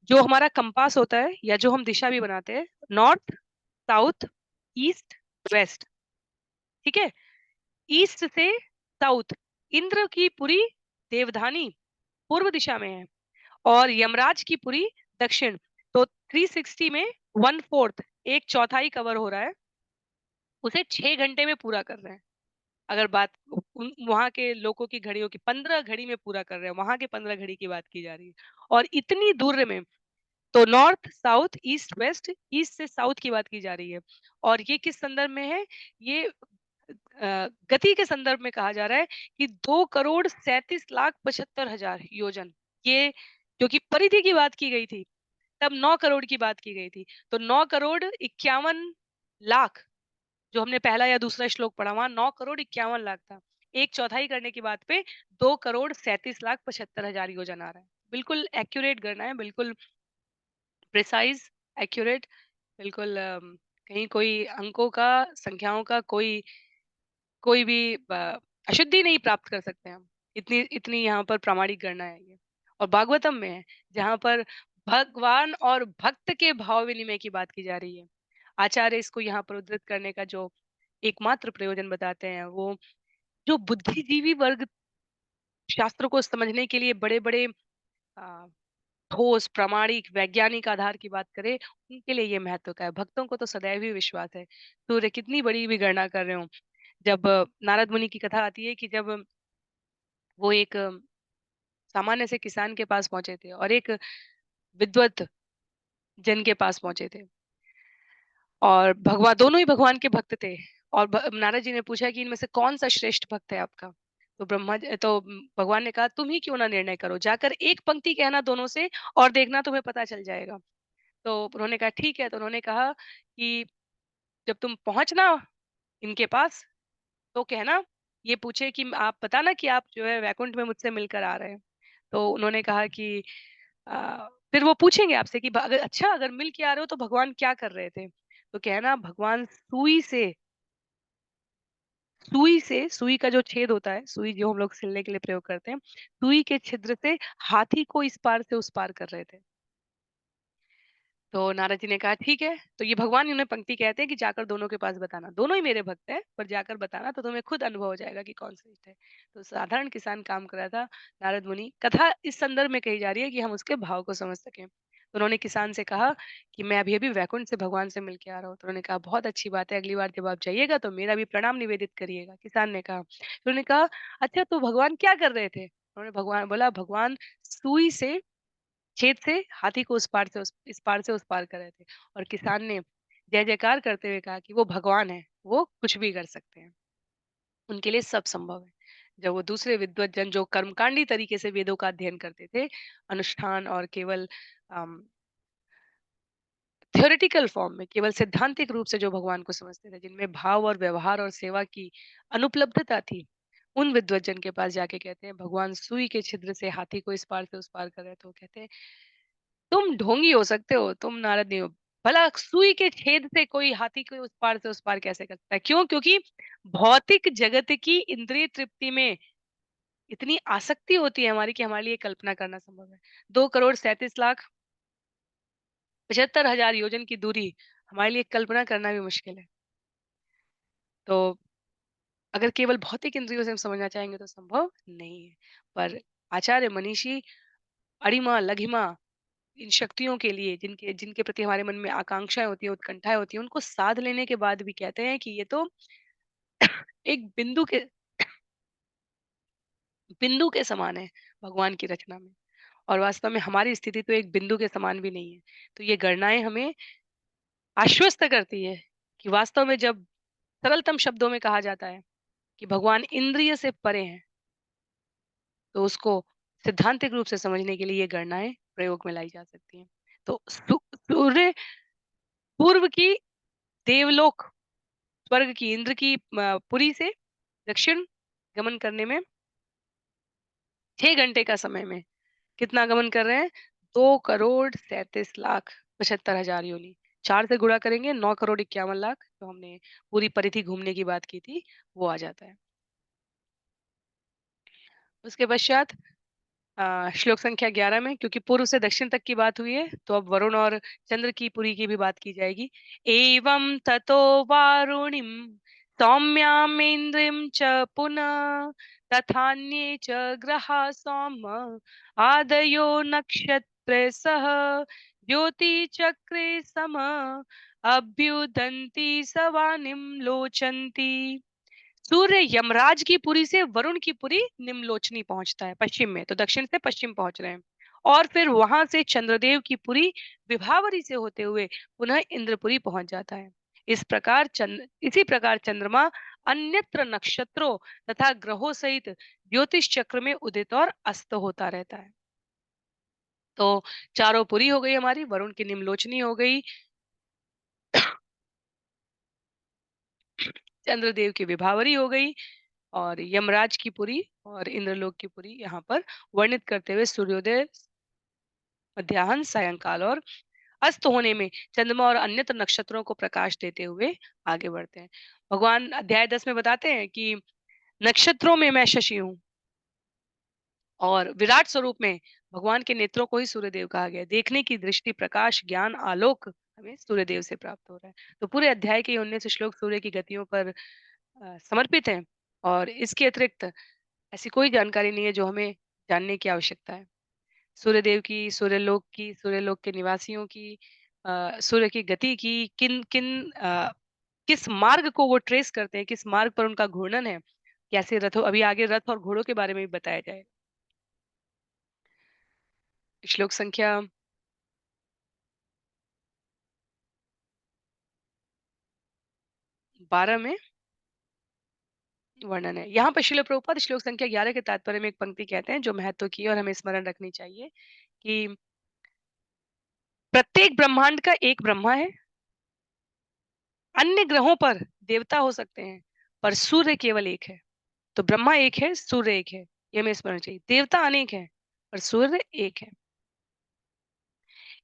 जो हमारा कंपास होता है या जो हम दिशा भी बनाते हैं, नॉर्थ, साउथ, ईस्ट, वेस्ट, ठीक है? ईस्ट से साउथ इंद्र की पुरी देवधानी पूर्व दिशा में है और यमराज की पुरी दक्षिण। तो 360 में 1/4, एक चौथाई कवर हो रहा है, उसे 6 घंटे में पूरा कर रहे हैं। अगर बात वहां के लोगों की घड़ियों की 15 घड़ी में पूरा कर रहे हैं, वहां के 15 घड़ी की बात की जा रही है। और इतनी दूर में, तो north, south, east, west, east से साउथ की बात की जा रही है। और ये किस संदर्भ में है? ये गति के संदर्भ में कहा जा रहा है कि 2,37,75,000 योजन। ये क्योंकि परिधि की बात की गई थी, तब 9 करोड़ की बात की गई थी। तो 9,51,00,000, जो हमने पहला या दूसरा श्लोक पढ़ा, वहां 9,51,00,000 था। एक चौथाई करने की बात पे 2,37,75,000 योजन आ रहा है। बिल्कुल एक्यूरेट गणना है, बिल्कुल प्रिसाइज, एक्यूरेट, बिल्कुल कहीं कोई अंकों का, संख्याओं का कोई कोई भी अशुद्धि नहीं प्राप्त कर सकते हम। इतनी इतनी यहाँ पर प्रामाणिक गणना है ये। और भागवतम में है, जहाँ पर भगवान और भक्त के भाव विनिमय की बात की जा रही है। आचार्य इसको यहाँ पर उद्धृत करने का जो एकमात्र प्रयोजन बताते हैं, वो जो बुद्धिजीवी वर्ग शास्त्रों को समझने के लिए बड़े-बड़े अ, ठोस, प्रामाणिक, वैज्ञानिक आधार की बात करें, उनके लिए ये महत्व का है। भक्तों को तो सदैव ही विश्वास है। सूर्य कितनी बड़ी भी गणना कर रहे हों, जब नारद मुनि की कथा आती है कि जब वो एक सामान्य से किसान के पास पहुंचे थे और एक विद्वत जन के पास पहुंचे थे, और भगवान दोनों ही भगवान के भक्त थे। और नारद जी ने पूछा कि इनमें से कौन सा श्रेष्ठ भक्त है आपका? तो भगवान ने कहा, तुम ही क्यों ना निर्णय करो, जाकर एक पंक्ति कहना दोनों से और देखना, तुम्हें पता चल जाएगा। तो उन्होंने कहा ठीक है। तो उन्होंने कहा कि जब तुम पहुंचना इनके पास, तो कहना, ये पूछे कि आप बताना कि आप जो है वैकुंठ में मुझसे मिलकर आ रहे हैं। तो उन्होंने कहा कि फिर वो पूछेंगे आपसे कि अगर अच्छा, अगर मिल के आ रहे हो तो भगवान क्या कर रहे थे? तो कहना, भगवान सुई का जो छेद होता है, सुई जो हम लोग सिलने के लिए प्रयोग करते हैं, सुई के छिद्र से हाथी को इस पार से उस पार कर रहे थे। तो नारद जी ने कहा ठीक है। तो ये भगवान ही उन्हें पंक्ति कहते हैं कि जाकर दोनों के पास बताना। दोनों ही मेरे भक्त हैं, पर जाकर बताना तो तुम्हें खुद अनुभव हो जाएगा कि कौन श्रेष्ठ है। तो साधारण किसान काम कर रहा था, नारद मुनि, कथा इस संदर्भ में कही जा रही है कि हम उसके भाव को समझ सकें। तो उन्होंने किसान से कहा कि मैं अभी-अभी वैकुंठ से भगवान से मिल के आ रहा हूँ। तो उन्होंने कहा बहुत अच्छी बात है, अगली बार जब आप जाइएगा तो मेरा भी प्रणाम निवेदित करिएगा। किसान ने कहा। तो उन्होंने कहा, अच्छा तो भगवान क्या कर रहे थे? उन्होंने भगवान बोला, भगवान सुई से छेद से हाथी को उस पार से इस पार से उस पार कर रहे थे। और किसान ने जय-जयकार करते हुए कहा कि वो भगवान हैं, वो कुछ भी कर सकते हैं। उनके लिए सब संभव है। जब वो दूसरे विद्वत जन जो कर्मकांडी तरीके से वेदों का अध्ययन करते थे, अनुष्ठान और केवल अम, थ्योरेटिकल फॉर्म में, केवल सैद्धांतिक रूप से जो भगवान को समझते थे, जिनमें भाव और व्यवहार और सेवा की अनुपलब्धता थी, उन विद्वत जन के पास जाके कहते हैं, भगवान सुई के छिद्र से हाथी को इस पार से उस पार कर रहे थे। वो कहते हैं, तुम ढोंगी हो सकते हो, तुम नारद नहीं हो। भला सुई के छेद से कोई हाथी को उस पार से उस पार कैसे कर सकता है? क्यों? क्योंकि भौतिक जगत की इंद्रिय तृप्ति में इतनी आसक्ति होती है हमारी कि हमारे लिए कल्पना करना संभव है। 2,37,75,000 योजन की दूरी हमारे लिए कल्पना करना भी मुश्किल है। तो अगर केवल भौतिक इंद्रियों से हम समझना चाहेंगे तो संभव नहीं है। पर आचार्य मनीषी अणिमा, लघिमा, इन शक्तियों के लिए जिनके जिनके प्रति हमारे मन में आकांक्षाएँ होती हैं, उत्कंठाएँ होती हैं, उनको साध लेने के बाद भी कहते हैं कि ये तो एक बिंदु के समान है भगवान की रचना में। और वास्तव में हमारी स्थिति तो एक बिंदु के समान भी नहीं है। तो ये गणनाएँ हमें आश्वस्त करती है कि वास्तव में जब सरलतम शब्दों में कहा जाता है कि भगवान इंद्रिय से परे हैं, तो उसको सैद्धांतिक रूप से समझने के लिए ये गणनाएँ प्रयोग में लाई जा सकती हैं। तो सूर्य पूर्व की देवलोक स्वर्ग की इंद्र की पुरी से दक्षिण गमन करने में 6 घंटे का समय में कितना गमन कर रहे हैं? 2 करोड़ 37 लाख 75 हज़ार योनि। 4 से गुणा करेंगे 9 करोड़ 51 लाख, जो हमने पूरी परिधि घूमने की बात की थी, वो आ जाता है। उसके पश्चात श्लोक संख्या 11 में, क्योंकि पूर्व से दक्षिण तक की बात हुई है, तो अब वरुण और चंद्र की पुरी की भी बात की जाएगी। एवं ततो वारुणिम सौम्यामिन्द्रिं च पुनः तथान्ये च ग्रहा सौम आदयो नक्षत्रे सह ज्योतिचक्रे सम अभ्युदन्ति सवानिं लोचन्ति। सूर्य यमराज की पुरी से वरुण की पुरी निम्नलोचनी पहुंचता है पश्चिम में, तो दक्षिण से पश्चिम पहुंच रहे हैं। और फिर वहां से चंद्रदेव की पुरी विभावरी से होते हुए पुनः इंद्रपुरी पहुंच जाता है। इसी प्रकार चंद्रमा अन्यत्र नक्षत्रों तथा ग्रहों सहित ज्योतिष चक्र में उदित और अस्त होता रहता है। तो चारों पुरी हो गई हमारी, वरुण की निम्नलोचनी हो गई, चंद्रदेव की विभावरी हो गई, और यमराज की पुरी और इंद्रलोक की पुरी यहाँ पर वर्णित करते हुए सूर्योदय, मध्याह्न, सायंकाल और अस्त होने में चंद्रमा और अन्य नक्षत्रों को प्रकाश देते हुए आगे बढ़ते हैं। भगवान अध्याय 10 में बताते हैं कि नक्षत्रों में मैं शशि हूँ, और विराट स्वरूप में भगवान के नेत्रों को ही सूर्यदेव कहा गया है। देखने की दृष्टि, प्रकाश, ज्ञान, आलोक हमें सूर्यदेव से प्राप्त हो रहा है। तो पूरे अध्याय के 19 श्लोक सूर्य की गतियों पर समर्पित हैं, और इसके अतिरिक्त ऐसी कोई जानकारी नहीं है जो हमें जानने की आवश्यकता है। सूर्यदेव की, सूर्यलोक की, सूर्यलोक के निवासियों की, सूर्य की गति की, किस मार्ग को वो ट्रेस करते हैं, किस मार्ग पर उनका घूर्णन है, कैसे रथों, अभी आगे रथ और घोड़ों के बारे में भी बताया जाए। श्लोक संख्या 12 में वर्णन है। यहाँ पर श्रील प्रभुपाद श्लोक संख्या 11 के तात्पर्य में एक पंक्ति कहते हैं जो महत्व की है और हमें स्मरण रखनी चाहिए, कि प्रत्येक ब्रह्मांड का एक ब्रह्मा है। अन्य ग्रहों पर देवता हो सकते हैं, पर सूर्य केवल एक है। तो ब्रह्मा एक है, सूर्य एक है, ये हमें स्मरण चाहिए। देवता अनेक हैं, पर सूर्य एक है।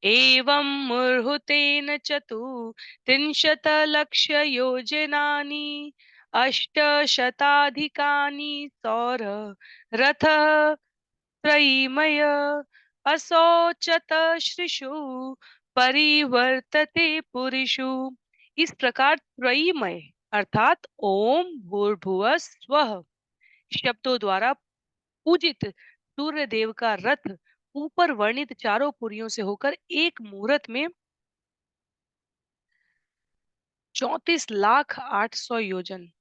एवं मुहुर्तेन चतुर्त्रिंशत् लक्ष योजनानि अष्टशताधिकानि सौर रथ त्रयीमय असौचत श्रीषु परिवर्तते पुरुषु। इस प्रकार त्रयीमय अर्थात ओम भूर्भुवः स्वः शब्दों द्वारा पूजित सूर्य देव का रथ ऊपर वर्णित चारों पुरियों से होकर एक मुहूर्त में 34,08,100 योजन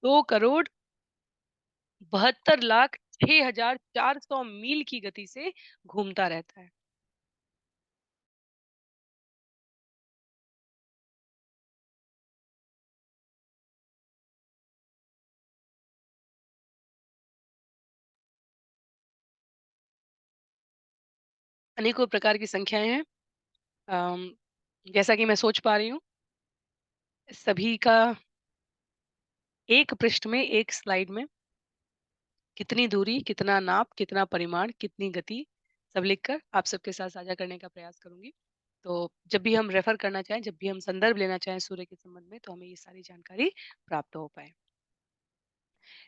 2,72,06,400 मील की गति से घूमता रहता है। अनेकों प्रकार की संख्याएं हैं। अम, जैसा कि मैं सोच पा रही हूँ, सभी का एक पृष्ठ में, एक स्लाइड में कितनी दूरी, कितना नाप, कितना परिमाण, कितनी गति, सब लिखकर आप सबके साथ साझा करने का प्रयास करूंगी। तो जब भी हम रेफर करना चाहें, जब भी हम संदर्भ लेना चाहें सूर्य के संबंध में, तो हमें ये सारी जानकारी प्राप्त हो पाए।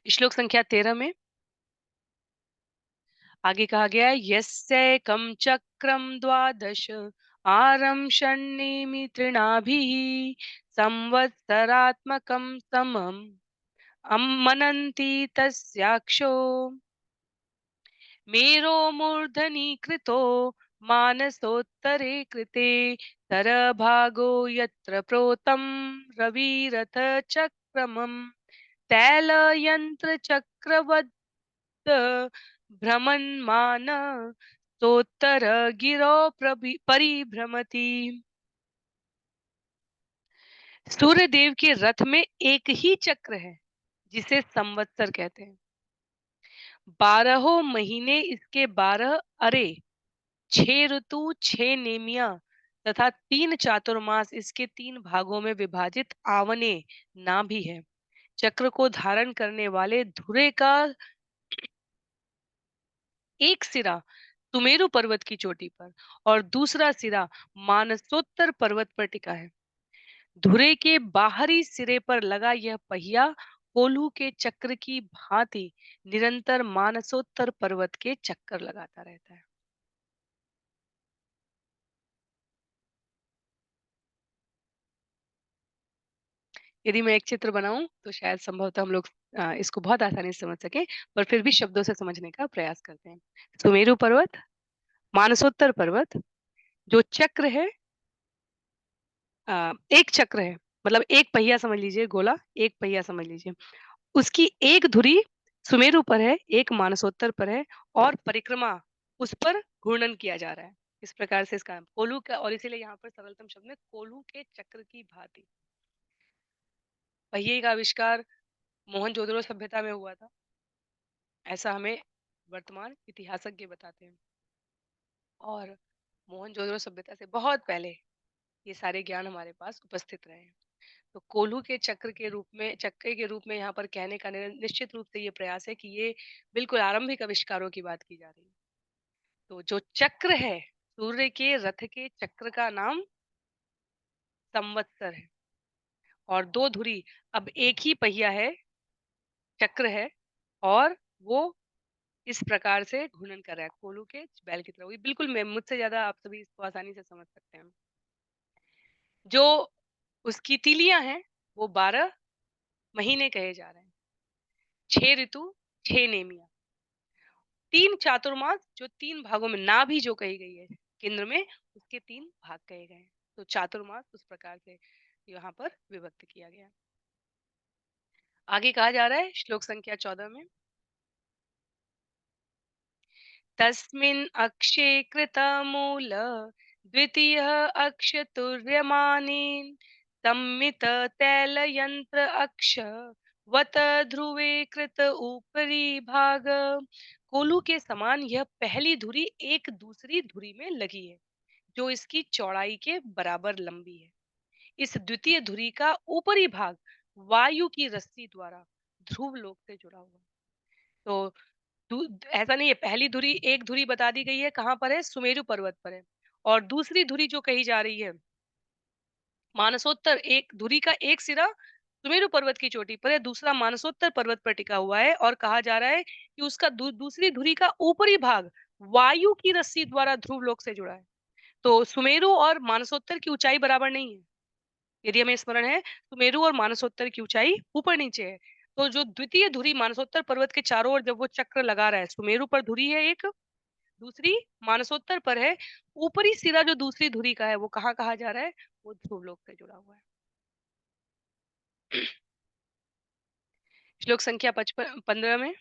श्लोक संख्या 13 में आगे कहा गया है, यस्यैकं चक्रं द्वादश आरं षण्णेमि तृणाभिः संवत्सरात्मकं समम् मनन्ति तस्याक्षो मेरो मूर्धनि कृतो मानसोत्तरे कृते तरभागो यत्र प्रोतं रविरथ चक्रमं तैलयन्त्रचक्रवत् भ्रमन्मान सोत्तर गिरो परिभ्रमति। सूर्य देव के रथ में एक ही चक्र है, जिसे संवत्सर कहते हैं। 12 महीने इसके 12 अरे, 6 ऋतु, 6 नेमिया, तथा 3 चातुर्मास इसके 3 भागों में विभाजित आवने नाभि है। चक्र को धारण करने वाले धुरे का एक सिरा सुमेरु पर्वत की चोटी पर और दूसरा सिरा मानसोत्तर पर्वत पर टिका है। धुरे के बाहरी सिरे पर लगा यह पहिया कोल्हू के चक्र की भांति निरंतर मानसोत्तर पर्वत के चक्कर लगाता रहता है। यदि मैं एक चित्र बनाऊं तो शायद संभवतः हम लोग इसको बहुत आसानी से समझ सकें, पर फिर भी शब्दों से समझने का प्रयास करते हैं। सुमेरु पर्वत, मानसोत्तर पर्वत, जो चक्र है, एक चक्र है, मतलब एक पहिया समझ लीजिए, गोला एक पहिया समझ लीजिए। उसकी एक धुरी सुमेरु पर है, एक मानसोत्तर पर है और परिक्रमा उस पर घूर्णन किया जा रहा है। इस प्रकार से इसका कोल्हू का, और इसीलिए यहाँ पर सरलतम शब्द में कोल्हू के चक्र की भांति। पहिए का आविष्कार मोहनजोदड़ो सभ्यता में हुआ था, ऐसा हमें वर्तमान इतिहासज्ञ बताते हैं। और मोहनजोदड़ो सभ्यता से बहुत पहले ये सारे ज्ञान हमारे पास उपस्थित रहे हैं। तो कोल्हू के चक्र के रूप में, चक्के के रूप में यहाँ पर कहने का निश्चित रूप से ये प्रयास है कि ये बिल्कुल आरंभिक आविष्कारों की बात की जा रही है। तो जो चक्र है, सूर्य के रथ के चक्र का नाम संवत्सर है। और दो धुरी, अब एक ही पहिया है, चक्र है, और वो इस प्रकार से घूर्णन कर रहा है कोल्हू के बैल की तरह। ये बिल्कुल मैं, मुझसे ज्यादा आप सभी इसको आसानी से समझ सकते हैं। जो उसकी तीलियां हैं वो 12 महीने कहे जा रहे हैं, 6 ऋतु, 6 नेमियां, 3 चातुर्मास, जो 3 भागों में नाभि जो कही गई है केंद्र में, उसके 3 भाग कहे गए हैं। तो चातुर्मास उस प्रकार से यहाँ पर विभक्त किया गया। आगे कहा जा रहा है श्लोक संख्या 14 में, तस्मिन् अक्षे कृतमूल द्वितीयः अक्षतुर्यमानेन संमित तैलयंत्र अक्ष वत ध्रुवे कृत ऊपरी भाग। कोलू के समान यह पहली धुरी एक दूसरी धुरी में लगी है, जो इसकी चौड़ाई के बराबर लंबी है। इस द्वितीय धुरी का ऊपरी भाग वायु की रस्सी द्वारा ध्रुव लोक से जुड़ा हुआ है। तो ऐसा नहीं है, पहली धुरी, एक धुरी बता दी गई है कहाँ पर है, सुमेरु पर्वत पर है। और दूसरी धुरी जो कही जा रही है मानसोत्तर, एक धुरी का एक सिरा सुमेरु पर्वत की चोटी पर है, दूसरा मानसोत्तर पर्वत पर टिका हुआ है। और कहा जा रहा है कि उसका दूसरी धुरी का ऊपरी भाग वायु की रस्सी द्वारा ध्रुव लोक से जुड़ा है। तो सुमेरु और मानसोत्तर की ऊंचाई बराबर नहीं है, यदि हमें स्मरण है। सुमेरु और मानसोत्तर की ऊंचाई ऊपर नीचे है। तो जो द्वितीय धुरी मानसोत्तर पर्वत के चारों ओर जब वो चक्र लगा रहा है, सुमेरु पर धुरी है एक, दूसरी मानसोत्तर पर है, ऊपरी सिरा जो दूसरी धुरी का है वो कहाँ कहा जा रहा है, वो ध्रुवलोक से जुड़ा हुआ है। श्लोक संख्या 15 में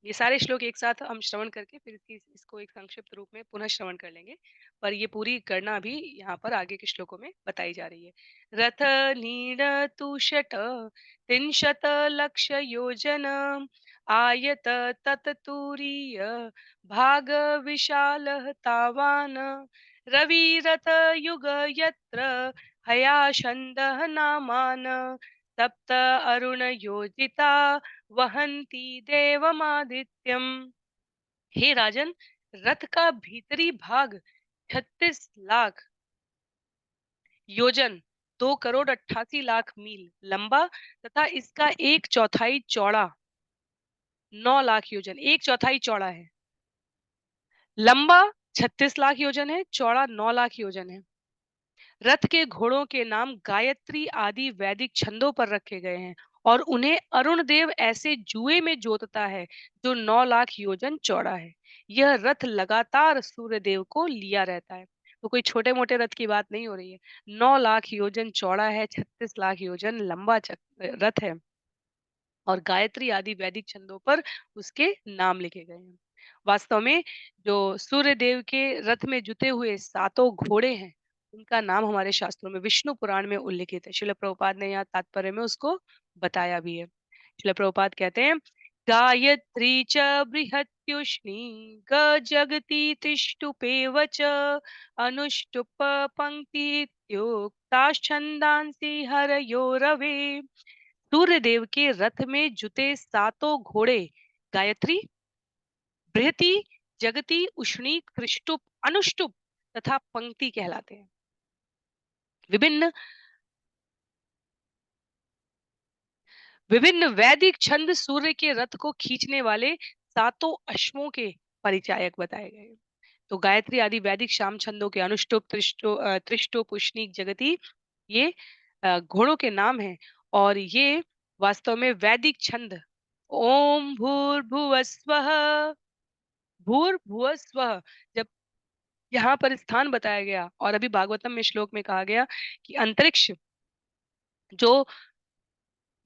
ये सारे श्लोक एक साथ हम श्रवण करके फिर इसको एक संक्षिप्त रूप में पुनः श्रवण कर लेंगे। पर ये पूरी गणना भी यहाँ पर आगे के श्लोकों में बताई जा रही है। रथ नीड तुषट त्रिंशत लक्ष योजन आयत तत्तुरीय भाग विशाल तावान रवि रथ युग यत्र हयाशंदः नामान सप्त अरुण योजिता वहंती देवमादित्यम। हे राजन, रथ का भीतरी भाग 36 लाख योजन, 2 करोड़ 88 लाख मील लंबा तथा इसका एक चौथाई चौड़ा 9 लाख योजन, एक चौथाई चौड़ा है। लंबा 36 लाख योजन है, चौड़ा 9 लाख योजन है। रथ के घोड़ों के नाम गायत्री आदि वैदिक छंदों पर रखे गए हैं और उन्हें अरुण देव ऐसे जुए में जोतता है जो 9 लाख योजन चौड़ा है। यह रथ लगातार सूर्य देव को लिया रहता है। तो कोई छोटे मोटे रथ की बात नहीं हो रही है। 9 लाख योजन चौड़ा है, 36 लाख योजन लंबा रथ है और गायत्री आदि वैदिक छंदों पर उसके नाम लिखे गए हैं। वास्तव में जो सूर्य देव के रथ में जुते हुए सातों घोड़े हैं, उनका नाम हमारे शास्त्रों में विष्णु पुराण में उल्लिखित है। श्रील प्रभुपाद ने यहाँ तात्पर्य में उसको बताया भी है। श्रील प्रभुपाद कहते हैं गायत्री च बृहत्युष्णी गजगति तिष्ठुपेव च अनुष्टुप पंक्तित्युक्ताश्छन्दांसि हरयो रवे। सूर्यदेव के रथ में जुते सातों घोड़े गायत्री, बृहति, जगति, उष्णी, कृष्टुप, अनुष्टुप तथा पंक्ति कहलाते हैं। विभिन्न विभिन्न वैदिक छंद सूर्य के रथ को खींचने वाले सातों अश्वों के परिचायक बताए गए। तो गायत्री आदि वैदिक शाम छंदों के अनुष्टुप, त्रिष्टुप, उष्णिक, जगति ये घोड़ों के नाम हैं और ये वास्तव में वैदिक छंद। ओम भूर्भुवस्वः, भूर्भुवस्वः जब यहाँ पर स्थान बताया गया और अभी भागवतम में श्लोक में कहा गया कि अंतरिक्ष जो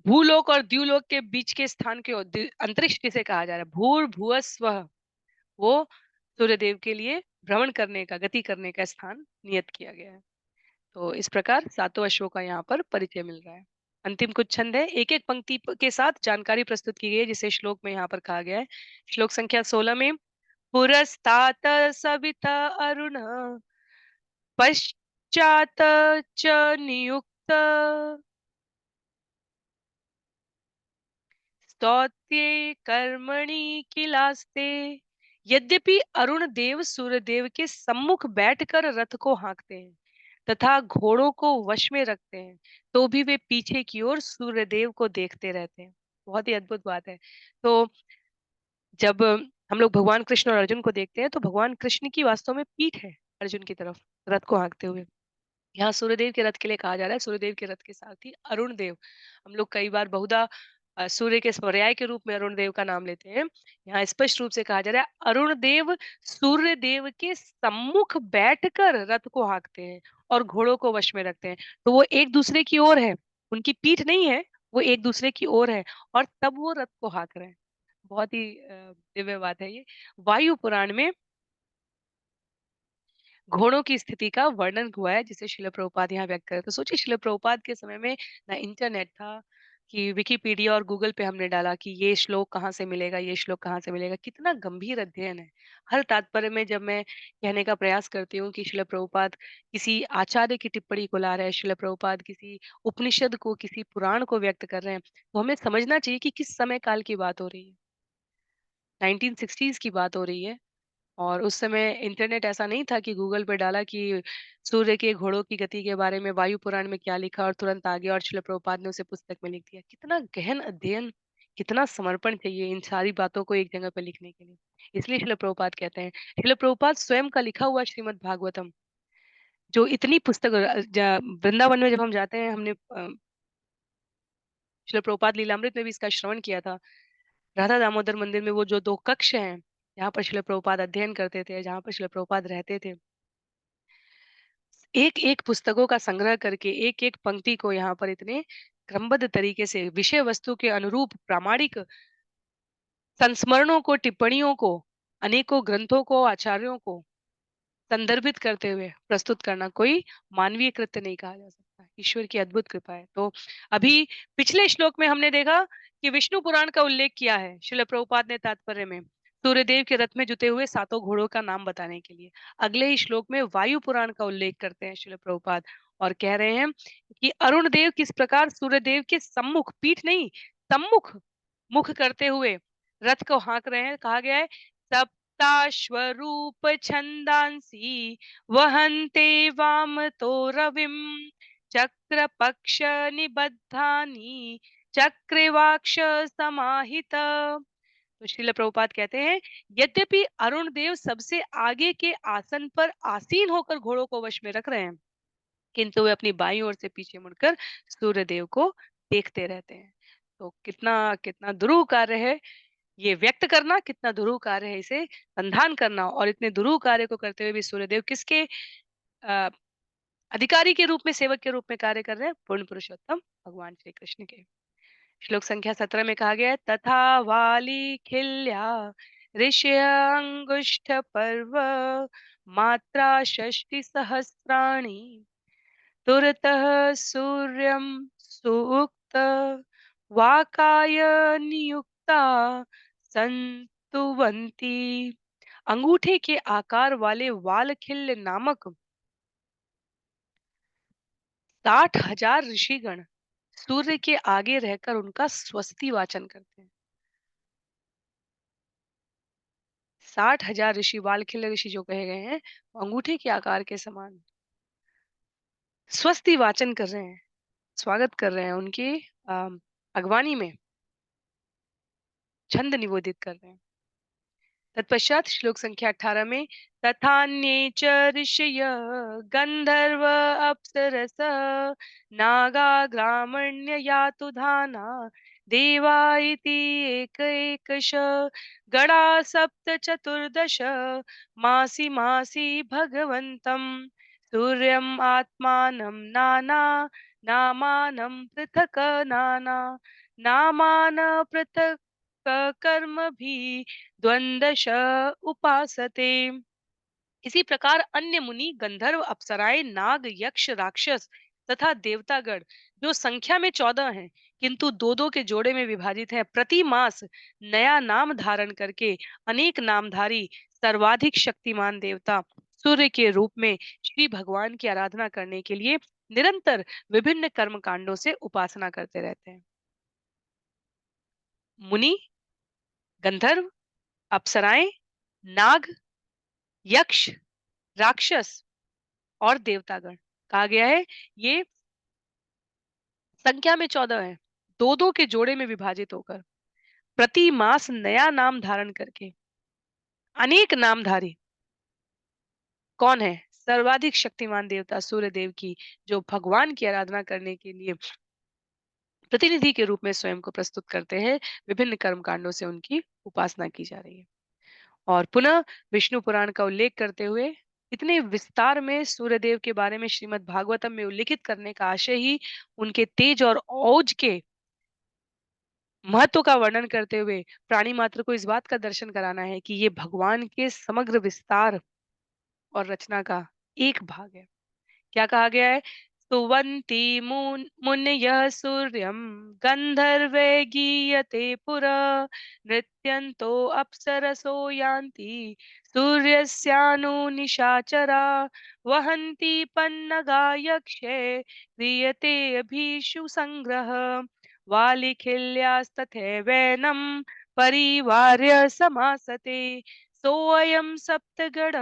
भूलोक और द्युलोक के बीच के स्थान के अंतरिक्ष किसे कहा जा रहा है? भूर्भुवस्वः वो सूर्यदेव के लिए भ्रमण करने का, गति करने का स्थान नियत किया गया है। तो इस प्रकार सातों अश्वों का यहाँ पर परिचय मिल रहा है। अंतिम कुछ छंद है, एक एक पंक्ति के साथ जानकारी प्रस्तुत की गई है जिसे श्लोक में यहाँ पर कहा गया है। श्लोक संख्या 16 में पुरस्तात सविता अरुण पश्चात च नियुक्त स्तौत्ये कर्मणि किलास्ते। यद्यपि अरुण देव सूर्यदेव के सम्मुख बैठकर रथ को हाँकते हैं तथा घोड़ों को वश में रखते हैं, तो भी वे पीछे की ओर सूर्यदेव को देखते रहते हैं। बहुत ही अद्भुत बात है। तो जब हम लोग भगवान कृष्ण और अर्जुन को देखते हैं तो भगवान कृष्ण की वास्तव में पीठ है अर्जुन की तरफ रथ को हाँकते हुए। यहाँ सूर्यदेव के रथ के लिए कहा जा रहा है, सूर्यदेव के रथ के सारथी अरुण देव। हम लोग कई बार बहुधा सूर्य के पर्याय के रूप में अरुण देव का नाम लेते हैं। यहाँ स्पष्ट रूप से कहा जा रहा है अरुण देव सूर्य देव के सम्मुख बैठकर रथ को हाँकते हैं और घोड़ों को वश में रखते हैं। तो वो एक दूसरे की ओर है, उनकी पीठ नहीं है, वो एक दूसरे की ओर है और तब वो रथ को हाँक रहे हैं। बहुत ही दिव्य बात है ये। वायु पुराण में घोड़ों की स्थिति का वर्णन हुआ है जिसे शिल प्रभुपाद यहाँ व्यक्त करे। तो सोचिए शिल प्रभुपाद के समय में ना इंटरनेट था कि विकिपीडिया और गूगल पे हमने डाला कि ये श्लोक कहाँ से मिलेगा, ये श्लोक कहाँ से मिलेगा। कितना गंभीर अध्ययन है। हर तात्पर्य में जब मैं कहने का प्रयास करती हूँ कि शिल प्रभुपाद किसी आचार्य की टिप्पणी को ला रहे हैं, शिल प्रभुपाद किसी उपनिषद को, किसी पुराण को व्यक्त कर रहे हैं, तो हमें समझना चाहिए कि किस समय काल की बात हो रही है। 1960s की बात हो रही है। और उस समय इंटरनेट ऐसा नहीं था कि गूगल पे डाला कि सूर्य के घोड़ों की गति के बारे में वायु पुराण में क्या लिखा और तुरंत आ गया और शिल प्रभुपाद ने उसे पुस्तक में लिख दिया। कितना गहन अध्ययन, कितना समर्पण चाहिए इन सारी बातों को एक जगह पे लिखने के लिए। इसलिए शिल प्रभुपाद कहते हैं, शिल प्रभुपाद स्वयं का लिखा हुआ श्रीमद् भागवतम जो इतनी पुस्तक वृंदावन में जब हम जाते हैं, हमने शिल प्रभुपाद लीलामृत में भी इसका श्रवण किया था। राधा दामोदर मंदिर में वो जो 2 कक्ष हैं, जहाँ पर शिल प्रभुपाद अध्ययन करते थे, जहाँ पर शिल प्रभुपाद रहते थे। एक-एक पुस्तकों का संग्रह करके एक-एक पंक्ति को यहाँ पर इतने क्रमबद्ध तरीके से विषय वस्तु के अनुरूप प्रामाणिक संस्मरणों को, टिप्पणियों को, अनेकों ग्रंथों को, आचार्यों को संदर्भित करते हुए प्रस्तुत करना कोई मानवीय कृत्य नहीं कहा जा सकता। ईश्वर की अद्भुत कृपा है। तो अभी पिछले श्लोक में हमने देखा कि विष्णु पुराण का उल्लेख किया है श्रील प्रभुपाद ने तात्पर्य में सूर्यदेव के रथ में जुते हुए सातों घोड़ों का नाम बताने के लिए। अगले ही श्लोक में वायु पुराण का उल्लेख करते हैं श्रील प्रभुपाद और कह रहे हैं कि अरुण देव किस प्रकार सूर्यदेव के सम्मुख, पीठ नहीं, सम्मुख मुख करते हुए रथ को हाँक रहे हैं। कहा गया है सप्ताश्वरूप छंदांसी वहन्ते वामतो रविम चक्र पक्ष निबद्धानि चक्रवाक्ष समाहित। तो श्रील प्रभुपाद कहते हैं यद्यपि अरुण देव सबसे आगे के आसन पर आसीन होकर घोड़ों को वश में रख रहे हैं, किंतु वे अपनी बाईं ओर से पीछे मुड़कर सूर्य देव को देखते रहते हैं। तो कितना कितना दुरूह कार्य है ये व्यक्त करना, कितना दुरूह कार्य है इसे संधान करना। और इतने दुरूह कार्य को करते हुए भी सूर्यदेव किसके अ, अधिकारी के रूप में, सेवक के रूप में कार्य कर रहे हैं? पूर्ण पुरुषोत्तम भगवान श्री कृष्ण के। श्लोक संख्या 17 में कहा गया है तथा वाली खिल्या ऋषियंगुष्ठ पर्व मात्रा षष्टि सहस्राणि तुरतः सूर्यं सूक्त वाकाय नियुक्त मुक्ता संतुवंती। अंगूठे के आकार वाले वालखिल्य नामक 60,000 ऋषिगण सूर्य के आगे रहकर उनका स्वस्ति वाचन करते हैं। 60,000 ऋषि, वालखिल्य ऋषि जो कहे गए हैं, वो अंगूठे के आकार के समान स्वस्ति वाचन कर रहे हैं, स्वागत कर रहे हैं, उनके अगवानी में छंद निबोधित कर रहे हैं। तत्पश्चात श्लोक संख्या 18 में तथान्ये च ऋषय गंधर्व अप्सरस नागा ग्रामण्य यातु धाना देवा इति एक एकश गणा सप्त चतुर्दश मासी मासी भगवन्तं सूर्यम् आत्मानं नाना नामानं पृथक् नाना नामान पृथक् कर्म भी द्वंदश उपासते। इसी प्रकार अन्य मुनि गंधर्व अप्सराएं नाग यक्ष राक्षस तथा देवतागण जो संख्या में 14 हैं किंतु दो दो के जोड़े में विभाजित है, प्रति मास नया नाम धारण करके अनेक नामधारी सर्वाधिक शक्तिमान देवता सूर्य के रूप में श्री भगवान की आराधना करने के लिए निरंतर विभिन्न कर्म कांडों से उपासना करते रहते हैं। मुनि, गंधर्व, अप्सराएं, नाग, यक्ष, राक्षस और देवतागण कहा गया है, ये संख्या में 14 है, दो दो के जोड़े में विभाजित होकर प्रति मास नया नाम धारण करके अनेक नामधारी कौन है, सर्वाधिक शक्तिमान देवता सूर्य देव की, जो भगवान की आराधना करने के लिए प्रतिनिधि के रूप में स्वयं को प्रस्तुत करते हैं। विभिन्न कर्म कांडों से उनकी उपासना की जा रही है। और पुनः विष्णु पुराण का उल्लेख करते हुए इतने विस्तार में सूर्यदेव के बारे में श्रीमद् भागवतम में उल्लेखित करने का आशय ही उनके तेज और औज के महत्व का वर्णन करते हुए प्राणी मात्र को इस बात का दर्शन कराना है कि ये भगवान के समग्र विस्तार और रचना का एक भाग है। क्या कहा गया है? स्तुवन्ति मुनयः सूर्यं गन्धर्वैः गीयते पुरा नृत्यन्तो अप्सरसो यान्ति सूर्यस्यानु निशाचरा वहन्ति पन्नगा यक्षे क्रियते अभीषु संग्रह वालिखिल्यास्तथैवैनं परिवार्य समासते सोऽयं सप्तगण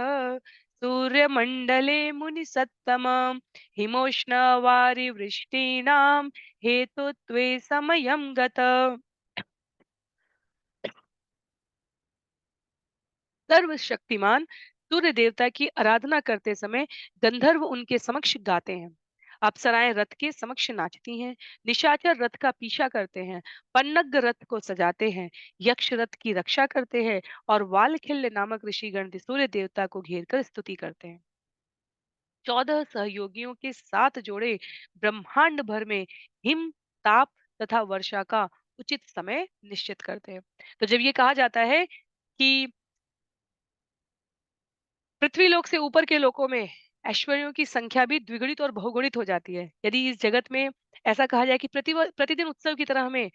सूर्यमण्डले मुनिसत्तम हिमोष्ण वारिवृष्टीनां हेतुत्वे समयं गत। सर्वशक्तिमान सूर्य देवता की आराधना करते समय गंधर्व उनके समक्ष गाते हैं, अप्सराएं रथ के समक्ष नाचती हैं, निशाचर रथ का पीछा करते हैं, पन्नग रथ को सजाते हैं, यक्ष रथ की रक्षा करते हैं और वालखिल्य नामक ऋषिगण सूर्य देवता को घेर कर स्तुति करते हैं। 14 सहयोगियों के 7 जोड़े ब्रह्मांड भर में हिम, ताप तथा वर्षा का उचित समय निश्चित करते हैं। तो जब ये कहा जाता है कि पृथ्वी लोक से ऊपर के लोकों में ऐश्वर्यों की संख्या भी द्विगुणित और बहुगुणित हो जाती है। यदि इस जगत में ऐसा कहा जाए कि प्रतिदिन उत्सव की तरह हमें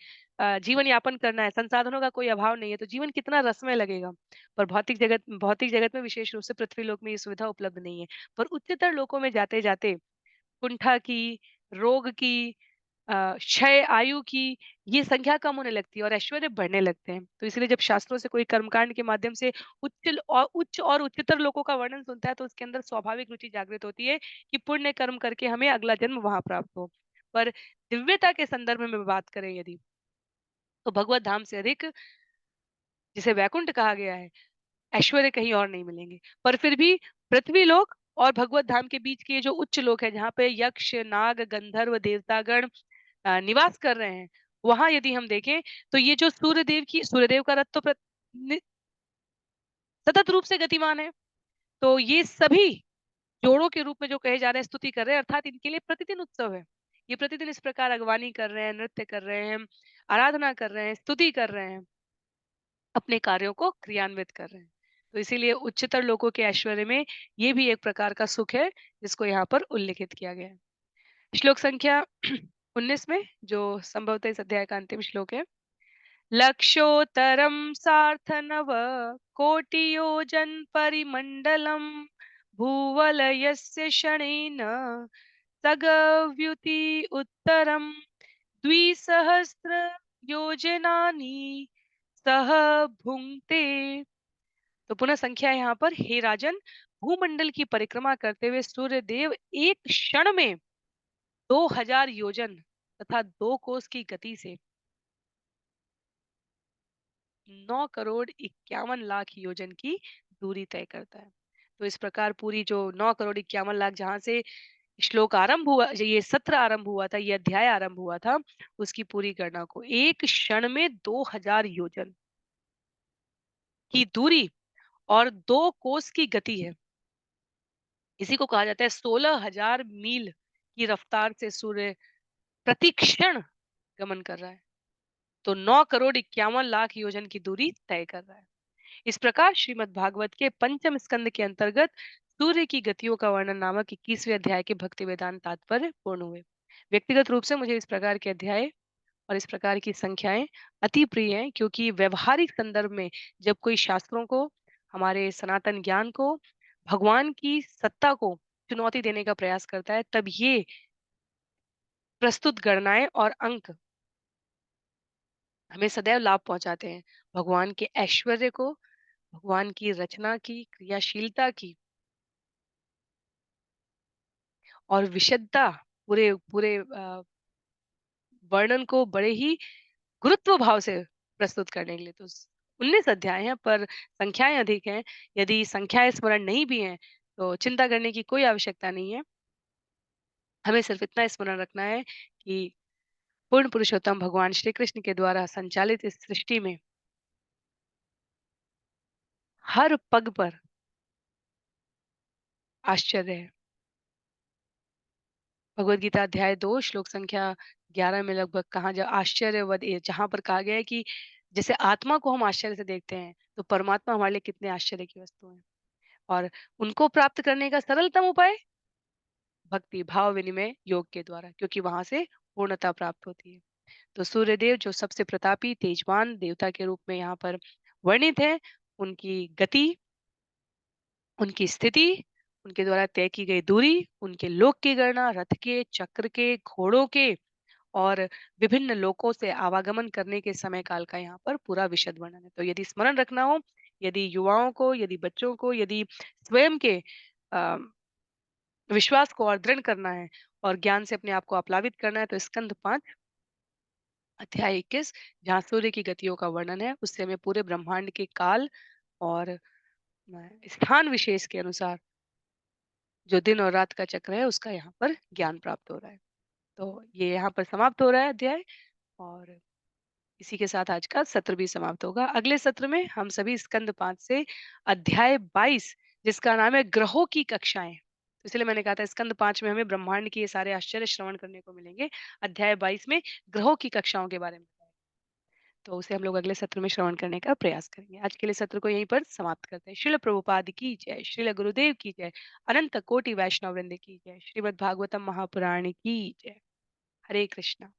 जीवन यापन करना है, संसाधनों का कोई अभाव नहीं है, तो जीवन कितना रसमय लगेगा। पर भौतिक जगत में विशेष रूप से पृथ्वी लोक में ये सुविधा उपलब्ध नहीं है। पर उच्चतर लोकों में जाते-जाते कुंठा की, रोग की, क्षय आयु की ये संख्या कम होने लगती है और ऐश्वर्य बढ़ने लगते हैं। तो इसलिए जब शास्त्रों से कोई कर्मकांड के माध्यम से उच्च और उच्चतर लोकों का वर्णन सुनता है तो उसके अंदर स्वाभाविक रुचि जागृत होती है कि पुण्य कर्म करके हमें अगला जन्म वहां प्राप्त हो। पर दिव्यता के संदर्भ में बात करें यदि, तो भगवत धाम से अधिक जिसे वैकुंठ कहा गया है, ऐश्वर्य कहीं और नहीं मिलेंगे। पर फिर भी पृथ्वी लोक और भगवत धाम के बीच के जो उच्च लोक है, जहाँ पे यक्ष, नाग, गंधर्व, देवतागण निवास कर रहे हैं, वहाँ यदि हम देखें तो ये जो सूर्यदेव का रथ तो सतत रूप से गतिमान है। तो ये सभी जोड़ों के रूप में जो कहे जा रहे हैं, स्तुति कर रहे हैं, अर्थात इनके लिए प्रतिदिन उत्सव है। ये प्रतिदिन इस प्रकार अगवानी कर रहे हैं, नृत्य कर रहे हैं, आराधना कर रहे हैं, स्तुति कर रहे हैं, अपने कार्यों को क्रियान्वित कर रहे हैं। तो इसीलिए उच्चतर लोकों के ऐश्वर्य में ये भी एक प्रकार का सुख है, जिसको यहाँ पर उल्लेखित किया गया है। श्लोक संख्या 19 में जो संभवतः इस अध्याय का अंतिम श्लोक है, लक्षोत्तरं सार्धनवकोटियोजनपरिमण्डलं भूवलयस्य शणेन सगव्युति उत्तरं द्विसहस्रयोजनानि सह भुङ्क्ते। तो पुनः संख्या है यहाँ पर, हे राजन, भूमंडल की परिक्रमा करते हुए सूर्य देव एक क्षण में 2000 योजन तथा 2 कोस की गति से 9 करोड़ 51 लाख योजन की दूरी तय करता है। तो इस प्रकार पूरी जो 9 करोड़ 51 लाख, जहां से श्लोक आरंभ हुआ, ये सत्र आरंभ हुआ था, ये अध्याय आरंभ हुआ था, उसकी पूरी गणना को एक क्षण में 2000 योजन की दूरी और 2 कोस की गति है। इसी को कहा जाता है 16,000 मील की रफ्तार से सूर्य प्रति क्षण गमन कर रहा है। तो 9 करोड़ 51 लाख योजन की दूरी तय कर रहा है। इस प्रकार श्रीमद् भागवत के पंचम स्कंद के अंतर्गत सूर्य की गतियों का वर्णन नामक 21वें अध्याय के भक्ति वेदांत तात्पर्य पूर्ण हुए। व्यक्तिगत रूप से मुझे इस प्रकार के अध्याय और इस प्रकार की संख्याएं अति प्रिय हैं, क्योंकि व्यवहारिक संदर्भ में जब कोई शास्त्रों को, हमारे सनातन ज्ञान को, भगवान की सत्ता को चुनौती देने का प्रयास करता है, तब ये प्रस्तुत गणनाएं और अंक हमें सदैव लाभ पहुंचाते हैं। भगवान के ऐश्वर्य को, भगवान की रचना की, क्रियाशीलता की और विशुद्धता, पूरे पूरे वर्णन को बड़े ही गुरुत्व भाव से प्रस्तुत करने के लिए। तो 19 अध्याय हैं, पर संख्याएं अधिक हैं। यदि संख्याएं स्मरण नहीं भी हैं तो चिंता करने की कोई आवश्यकता नहीं है। हमें सिर्फ इतना स्मरण रखना है कि पूर्ण पुरुषोत्तम भगवान श्री कृष्ण के द्वारा संचालित इस सृष्टि में हर पग पर आश्चर्य है। भगवद गीता अध्याय 2 श्लोक संख्या 11 में लगभग कहा, जा आश्चर्यवद ए, जहां पर कहा गया है कि जैसे आत्मा को हम आश्चर्य से देखते हैं, तो परमात्मा हमारे लिए कितने आश्चर्य की वस्तु है। और उनको प्राप्त करने का सरलतम उपाय भक्ति भाव विनिमय योग के द्वारा, क्योंकि वहां से पूर्णता प्राप्त होती है। तो सूर्यदेव जो सबसे प्रतापी तेजवान देवता के रूप में यहाँ पर वर्णित है, उनकी गति, उनकी स्थिति, उनके द्वारा तय की गई दूरी, उनके लोक की गणना, रथ के, चक्र के, घोड़ों के और विभिन्न लोकों से आवागमन करने के समय काल का यहाँ पर पूरा विशद वर्णन है। तो यदि स्मरण रखना हो, यदि युवाओं को, यदि बच्चों को, यदि स्वयं के अ, विश्वास को और दृढ़ करना है और ज्ञान से अपने आप को आप्लावित करना है, तो स्कंद 5 अध्याय 21, जहाँ सूर्य की गतियों का वर्णन है, उससे हमें पूरे ब्रह्मांड के काल और स्थान विशेष के अनुसार जो दिन और रात का चक्र है, उसका यहाँ पर ज्ञान प्राप्त हो रहा है। तो ये यहाँ पर समाप्त हो रहा है अध्याय, और इसी के साथ आज का सत्र भी समाप्त होगा। अगले सत्र में हम सभी स्कंद 5 से अध्याय 22, जिसका नाम है ग्रहों की कक्षाएं। तो इसलिए मैंने कहा था स्कंद 5 में हमें ब्रह्मांड के ये सारे आश्चर्य श्रवण करने को मिलेंगे। अध्याय 22 में ग्रहों की कक्षाओं के बारे में बताएं। तो उसे हम लोग अगले सत्र में श्रवण करने का प्रयास करेंगे। आज के लिए सत्र को यहीं पर समाप्त करते हैं। श्रील प्रभुपाद की जय, श्रील गुरुदेव की जय, अनंत कोटि वैष्णव वृंद की जय, श्रीमद् भागवतम महापुराण की जय। हरे कृष्णा।